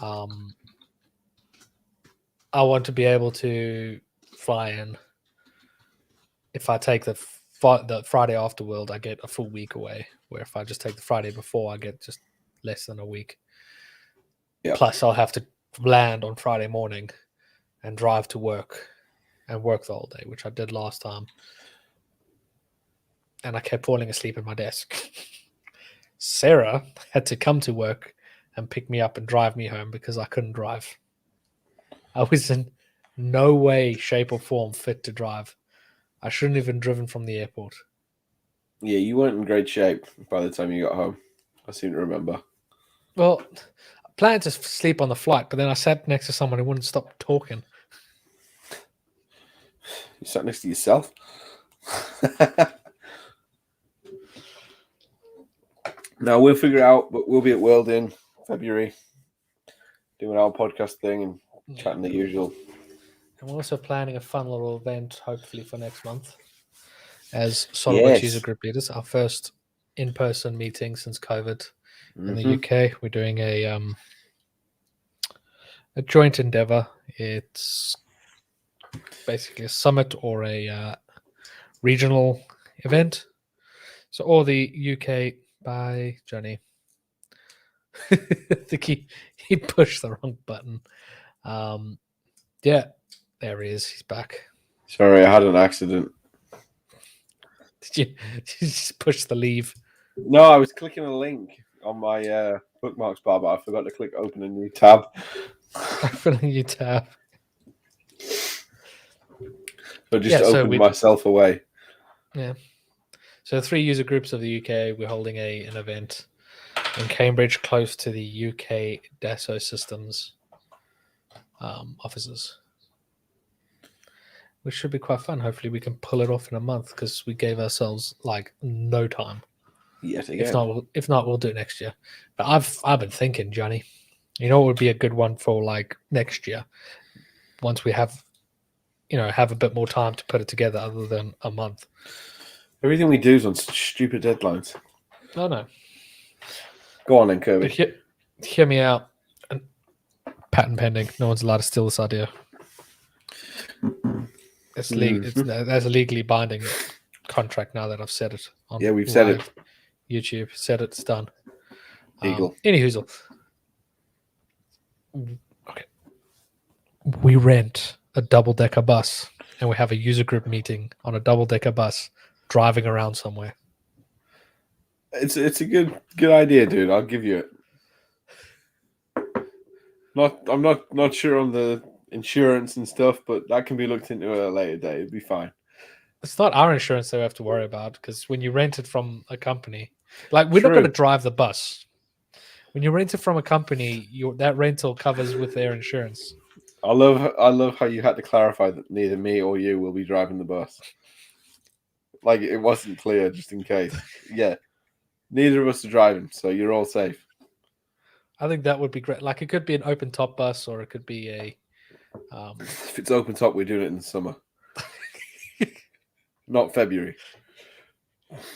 I want to be able to fly in. If I take the Friday after world, I get a full week away. Where if I just take the Friday before, I get just less than a week. Yeah. Plus, I'll have to land on Friday morning and drive to work and work the whole day, which I did last time. And I kept falling asleep at my desk. Sarah had to come to work and pick me up and drive me home because I couldn't drive. I was in no way, shape, or form fit to drive. I shouldn't have even driven from the airport. Yeah, you weren't in great shape by the time you got home. I seem to remember. Well, I planned to sleep on the flight, but then I sat next to someone who wouldn't stop talking. You sat next to yourself. No, we'll figure it out, but we'll be at World in February, doing our podcast thing and chatting the usual. And we're also planning a fun little event, hopefully for next month, as SOLIDWORKS user group leaders. Our first in-person meeting since COVID in the UK. We're doing a joint endeavor. It's basically a summit or a regional event. So all the UK by Jonny. I think he pushed the wrong button. Yeah, there he is. He's back. Sorry, I had an accident. Did you just push the leave? No, I was clicking a link on my bookmarks bar, but I forgot to click open a new tab. Open a new tab. So I just opened myself away. Yeah. So 3 user groups of the UK, we're holding an event in Cambridge, close to the UK Dassault Systems offices, which should be quite fun. Hopefully we can pull it off in a month because we gave ourselves like no time. Yet again. If not, we'll do it next year. But I've been thinking, Jonny, you know what would be a good one for like next year, once we have a bit more time to put it together other than a month. Everything we do is on such stupid deadlines. Oh no. Go on then, Kirby. Hear me out. Patent pending. No one's allowed to steal this idea. That's a legally binding contract now that I've said it. Yeah, we've said it. YouTube said it's done. Eagle. Any hoozle. Okay. We rent a double-decker bus and we have a user group meeting on a double-decker bus driving around somewhere. It's a good idea, dude. I'll give you it. I'm not sure on the insurance and stuff, but that can be looked into at a later date. It'd be fine. It's not our insurance that we have to worry about, because when you rent it from a company, like we're not going to drive the bus. When you rent it from a company, that rental covers with their insurance. I love how you had to clarify that neither me or you will be driving the bus. Like it wasn't clear, just in case. Yeah, neither of us are driving, so you're all safe. I think that would be great. Like it could be an open top bus, or it could be a. If it's open top, we're doing it in the summer, not February.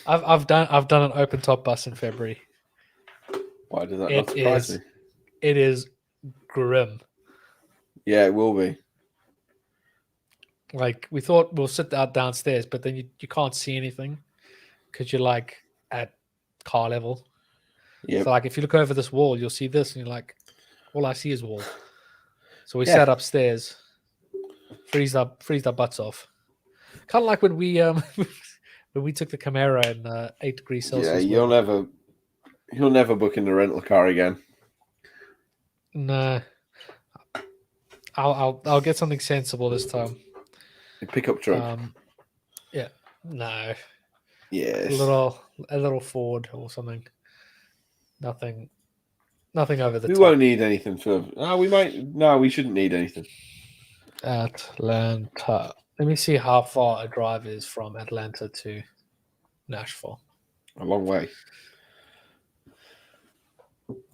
I've done an open top bus in February. Why does that not surprise me? It is grim. Yeah, it will be. Like we thought we'll sit out downstairs, but then you can't see anything because you're like at car level. Yeah. So like if you look over this wall, you'll see this, and you're like, all I see is wall. So we sat upstairs, freezed our butts off. Kind of like when we when we took the Camaro in 8 degrees Celsius. Yeah, you'll never book in the rental car again. No, I'll get something sensible this time. A pickup truck. Yeah, no. Yes. A little Ford or something. Nothing over the top. We won't need anything for. No, we might. No, we shouldn't need anything. Atlanta. Let me see how far a drive is from Atlanta to Nashville. A long way.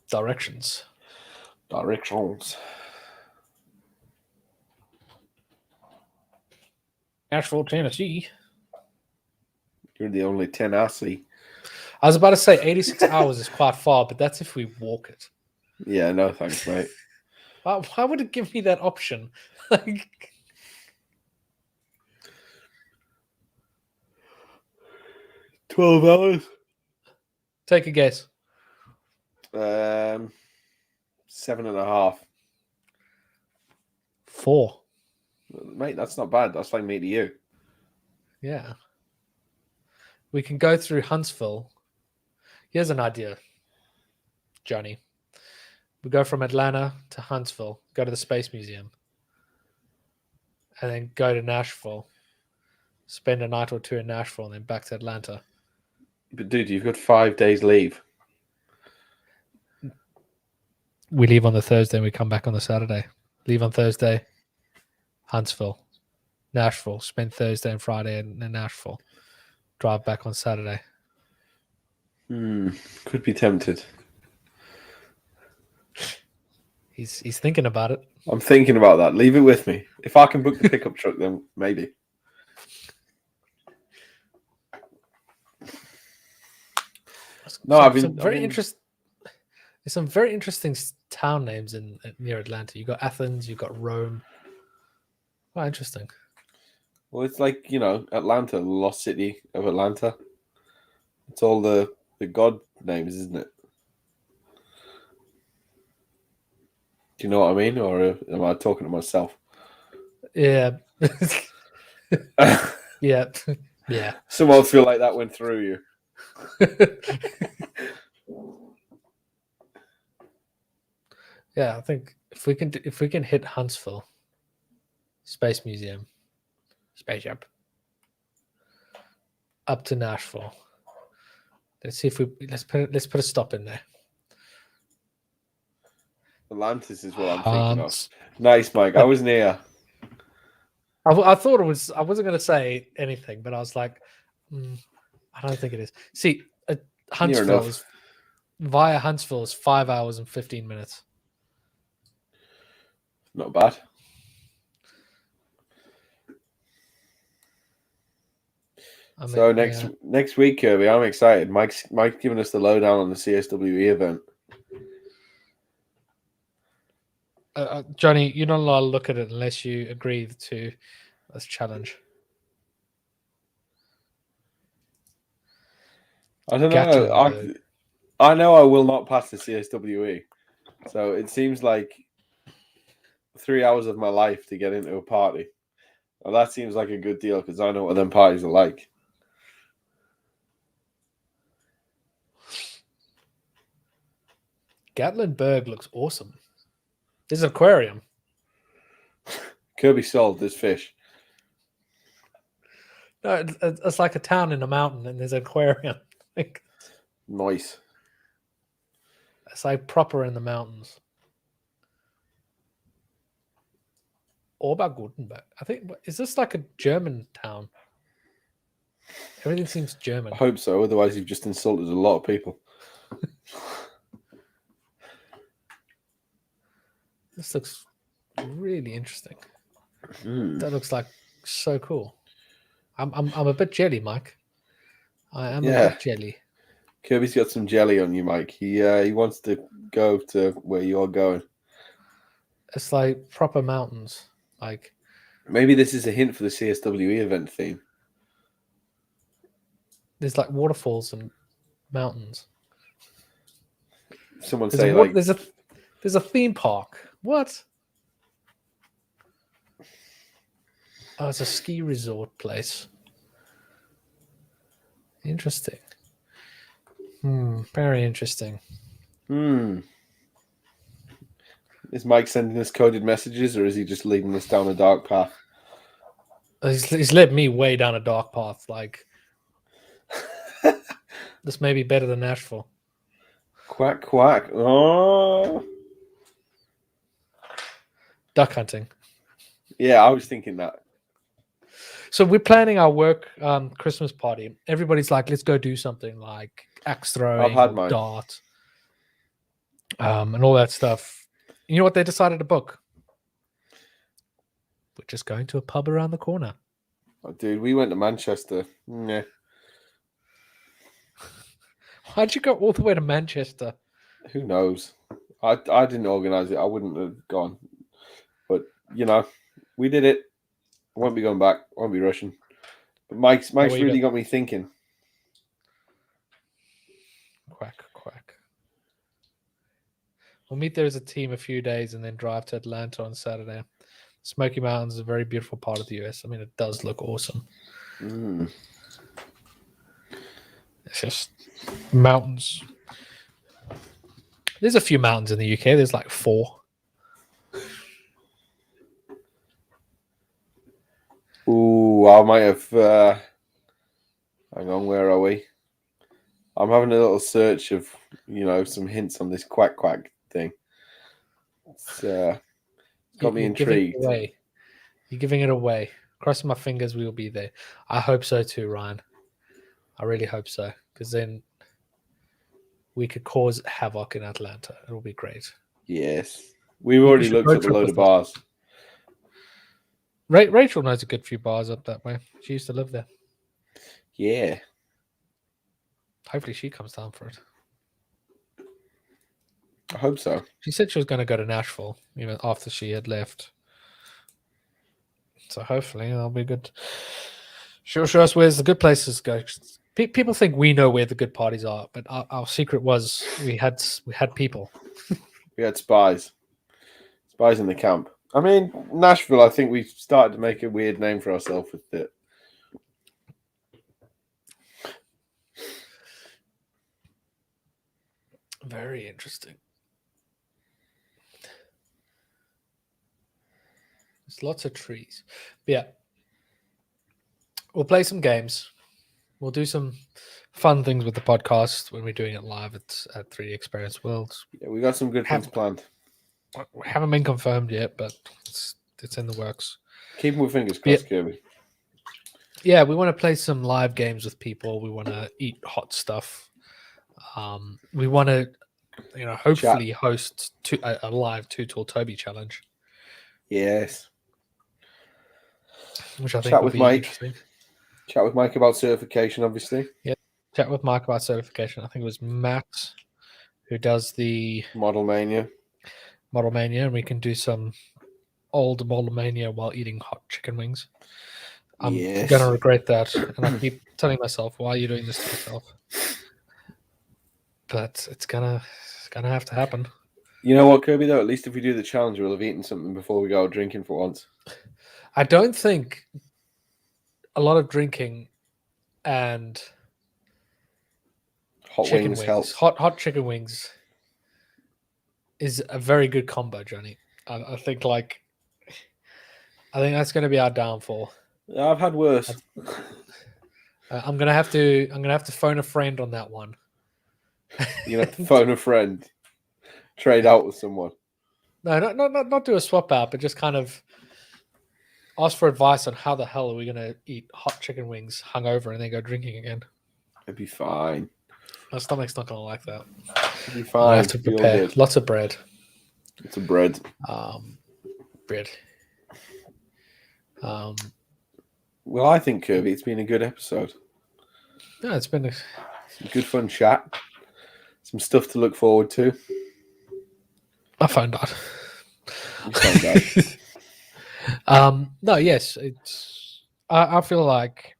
Directions. Nashville, Tennessee. You're the only Tennessee. I was about to say 86 hours is quite far, but that's if we walk it. Yeah, no thanks, mate. Why would it give me that option? Like 12 hours. Take a guess. 7.5. 4. Mate, that's not bad. That's like me to you. Yeah. We can go through Huntsville. Here's an idea, Jonny. We go from Atlanta to Huntsville, go to the Space Museum, and then go to Nashville, spend a night or two in Nashville, and then back to Atlanta. But dude, you've got 5 days leave. we leave on the Thursday and we come back on the Saturday. Leave on Thursday, Huntsville, Nashville. Spend Thursday and Friday in Nashville. Drive back on Saturday. Could be tempted. He's thinking about it. I'm thinking about that. Leave it with me. If I can book the pickup truck, then maybe. No, I've been very interesting. There's some very interesting town names near Atlanta. You got Athens, you got Rome. Oh, interesting. Well, it's like, Atlanta, the lost city of Atlanta. It's all the god names, isn't it? Do you know what I mean? Or am I talking to myself? Yeah. Yeah. Yeah. Someone feel like that went through you. Yeah, I think if we can hit Huntsville, Space Museum, spaceship, up to Nashville. Let's see if let's put a stop in there. Atlantis is what I'm thinking of. Nice, Mike. I was near. I thought it was. I wasn't going to say anything, but I was like, I don't think it is. See, Huntsville is via Huntsville is 5 hours and 15 minutes. Not bad. So next week, Kirby, I'm excited. Mike's giving us the lowdown on the CSWE event. Jonny, you're not allowed to look at it unless you agree to this challenge. I don't know. I know I will not pass the CSWE. So it seems like 3 hours of my life to get into a party. Well, that seems like a good deal because I know what them parties are like. Gatlinburg looks awesome. There's an aquarium. Kirby sold this fish. No, it's like a town in a mountain, and there's an aquarium. Nice. It's like proper in the mountains. Obergutenberg. I think, is this like a German town? Everything seems German. I hope so. Otherwise, you've just insulted a lot of people. This looks really interesting. That looks like so cool. I'm a bit jelly, Mike. I am a bit jelly. Kirby's got some jelly on you, Mike. He wants to go to where you're going. It's like proper mountains. Like maybe this is a hint for the CSWE event theme. There's like waterfalls and mountains. Someone there's say there's a theme park. What? Oh, it's a ski resort place. Interesting. Very interesting. Is Mike sending us coded messages, or is he just leading us down a dark path? He's led me way down a dark path. Like this may be better than Nashville. Quack quack. Oh. Duck hunting. Yeah, I was thinking that. So we're planning our work Christmas party. Everybody's like, let's go do something like axe throwing, dart, and all that stuff. You know what they decided to book? We're just going to a pub around the corner. Oh, dude, we went to Manchester. Nah. Why'd you go all the way to Manchester? Who knows? I didn't organise it. I wouldn't have gone. But, we did it. I won't be going back. I won't be rushing. But Mike's really got me thinking. Quack, quack. We'll meet there as a team a few days and then drive to Atlanta on Saturday. Smoky Mountains is a very beautiful part of the US. I mean, it does look awesome. It's just mountains. There's a few mountains in the UK. There's like 4. Ooh, I might have... hang on, where are we? I'm having a little search of, some hints on this quack quack thing. It's got me You're giving it intrigued. away. You're giving it away. Crossing my fingers, we will be there. I hope so too, Ryan. I really hope so, because then we could cause havoc in Atlanta. It'll be great. Yes. We've already should looked road at the trip load with of us. bars. Rachel knows a good few bars up that way. She used to live there. Yeah. Hopefully she comes down for it. I hope so. She said she was going to go to Nashville even after she had left. So hopefully that'll be good. She'll show us where's the good places to go. People think we know where the good parties are, but our secret was we had people. We had spies. Spies in the camp. I mean, Nashville, I think we started to make a weird name for ourselves with it. Very interesting. There's lots of trees. But yeah. We'll play some games. We'll do some fun things with the podcast when we're doing it live at 3D Experience Worlds. Yeah, we got some good things planned. We haven't been confirmed yet, but it's in the works. Keep my fingers crossed, Kirby. Yeah, we want to play some live games with people. We want to eat hot stuff. We want to, hopefully host a live two-tool Toby challenge. Yes. Which I think will be interesting. Chat with Mike about certification, obviously. Yeah, chat with Mike about certification. I think it was Matt who does the Model Mania, and we can do some old Model Mania while eating hot chicken wings. I'm going to regret that, and I keep telling myself, why are you doing this to yourself? But it's gonna have to happen. You know what, Kirby, though? At least if we do the challenge, we'll have eaten something before we go out drinking for once. I don't think a lot of drinking and hot chicken wings helps. Hot chicken wings is a very good combo, Johnny. I think that's going to be our downfall. I've had worse. I'm gonna have to phone a friend on that one. You have to phone a friend, trade out with someone. No, not do a swap out, but just kind of ask for advice on how the hell are we gonna eat hot chicken wings hungover and then go drinking again. It'd be fine. My stomach's not gonna like that. It'd be fine. I have to prepare lots of bread. It's a bread. Bread. Well, I think, Kirby, it's been a good episode. Yeah, it's been some good fun chat. Some stuff to look forward to. I found out. You found out. No, yes, it's. I feel like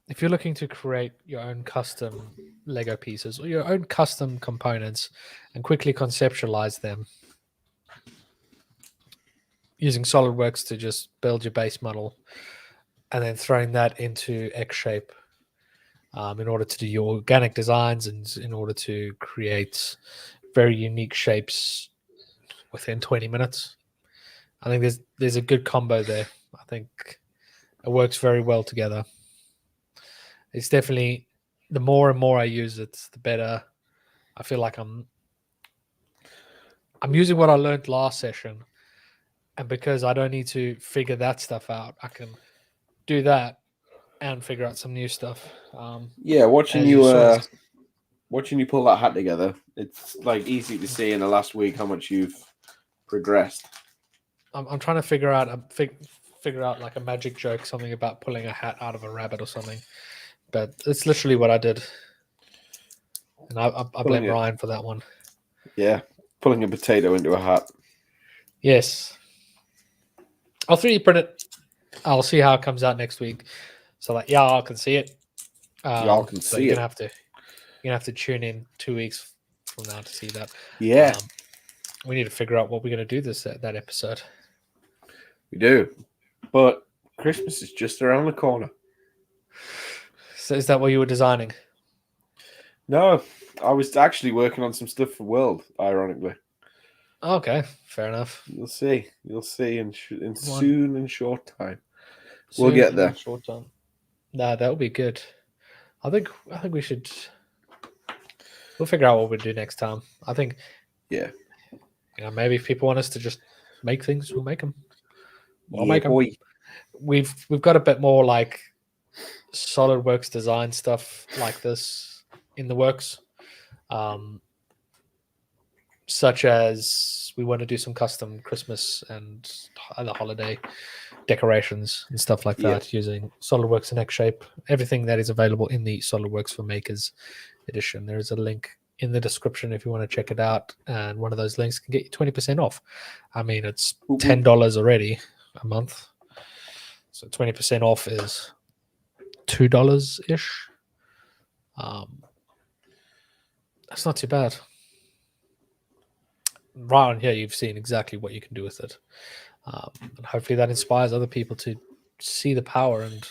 if you're looking to create your own custom Lego pieces or your own custom components and quickly conceptualize them using SolidWorks to just build your base model and then throwing that into X-Shape in order to do your organic designs and in order to create very unique shapes within 20 minutes. I think there's a good combo there. I think it works very well together. It's definitely, the more and more I use it, the better. I feel like I'm using what I learned last session, and because I don't need to figure that stuff out, I can do that and figure out some new stuff. Watching you pull that hat together, it's like easy to see in the last week how much you've progressed. I'm trying to figure out like a magic joke, something about pulling a hat out of a rabbit or something, but it's literally what I did, and I blame Ryan for that one. Yeah, pulling a potato into a hat. Yes, I'll 3D print it. I'll see how it comes out next week. So like, y'all can see it. Y'all can see it. You're gonna have to tune in 2 weeks from now to see that. Yeah. We need to figure out what we're gonna do that episode. We do, but Christmas is just around the corner. So is that what you were designing? No, I was actually working on some stuff for World, ironically. Okay, fair enough. You'll see in short time. We'll get there. Short time. Nah, that'll be good. I think we should. We'll figure out what we do next time. I think. Yeah. maybe if people want us to just make things, we'll make them. We'll Yeah, make them. boy. We've got a bit more like SolidWorks design stuff like this in the works, such as we want to do some custom Christmas and other holiday decorations and stuff like that using SolidWorks and X-Shape. Everything that is available in the SolidWorks for Makers edition. There is a link in the description if you want to check it out, and one of those links can get you 20% off. I mean, it's $10 already a month, so 20% off is $2 ish. That's not too bad. Right on here, you've seen exactly what you can do with it, and hopefully that inspires other people to see the power and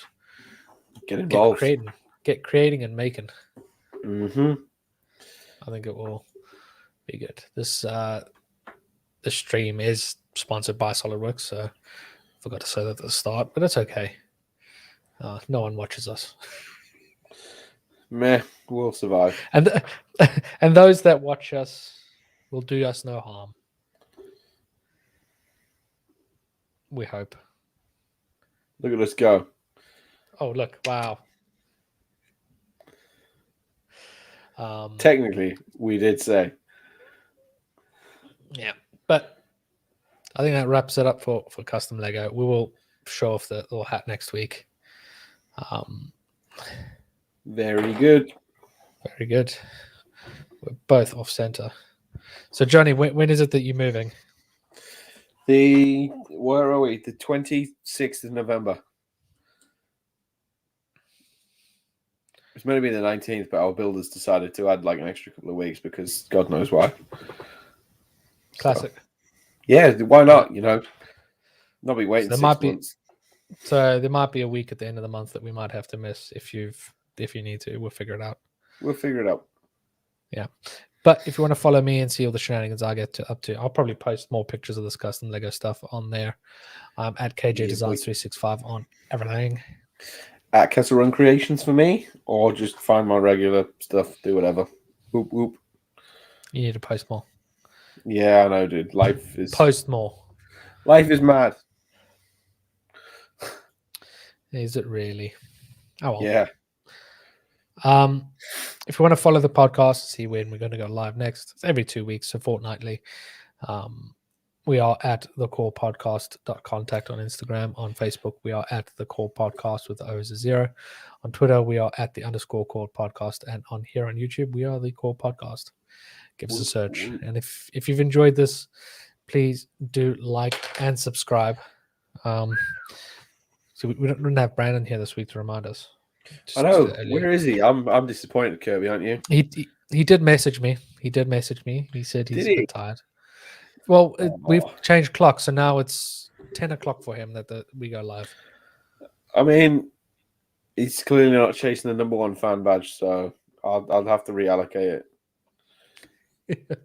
get involved, get creating and making. Mm-hmm. I think it will be good. This stream is sponsored by SolidWorks, so I forgot to say that at the start, but it's okay. No one watches us. Meh, we'll survive. And those that watch us will do us no harm. We hope. Look at us go. Oh, look. Wow. Technically, we did say. Yeah, but I think that wraps it up for custom Lego. We will show off the little hat next week. Very good. Very good. We're both off center. So, Johnny, when is it that you're moving? Where are we? The 26th of November. It's meant to be the 19th, but our builders decided to add like an extra couple of weeks because God knows why. Classic. So, yeah, why not? Not be waiting. So there might be a week at the end of the month that we might have to miss if you need to. We'll figure it out. Yeah. But if you want to follow me and see all the shenanigans I get up to, I'll probably post more pictures of this custom Lego stuff on there. At KJ Designs 365 on everything. At Kessel Run Creations for me, or just find my regular stuff, do whatever. Whoop, whoop. You need to post more. Yeah, I know, dude. Life is... Post more. Life is mad. Is it really? Oh, well. Yeah. If you want to follow the podcast, see when we're going to go live next. It's every 2 weeks, so fortnightly. We are at thecorepodcast.contact on Instagram. On Facebook, we are at the Core Podcast with the O as a 0. On Twitter, we are at the _Core Podcast. And on here on YouTube, we are the Core Podcast. Give us a search. And if you've enjoyed this, please do like and subscribe. So we don't have Brandon here this week to remind us. I know. Where is he? I'm disappointed, Kirby, aren't you? He did message me. He said he's a bit tired. Well, we've changed clocks, so now it's 10 o'clock for him that we go live. I mean, he's clearly not chasing the number 1 fan badge, so I'll have to reallocate it.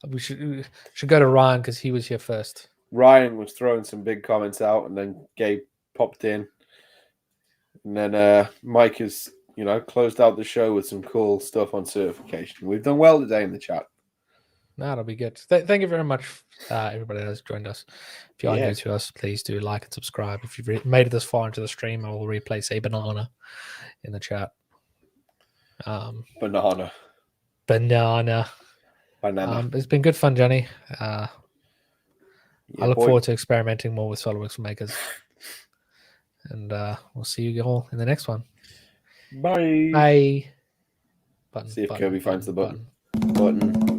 We should go to Ryan because he was here first. Ryan was throwing some big comments out, and then Gabe popped in. And then Mike has, closed out the show with some cool stuff on certification. We've done well today in the chat. That'll be good. Thank you very much, everybody that has joined us. If you are new to us, please do like and subscribe. If you've made it this far into the stream, I will replace a banana in the chat. Banana. It's been good fun, Johnny. I look forward to experimenting more with SolidWorks for Makers. And we'll see you all in the next one. Bye. Button, see if button, Kirby finds the button. button.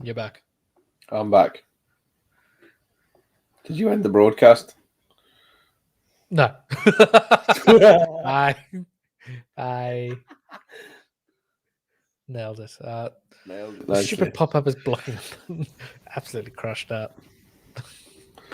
You're back. I'm back. Did you end the broadcast? No. I nailed it. Nailed it. The stupid pop-up is blocking. Absolutely crushed out.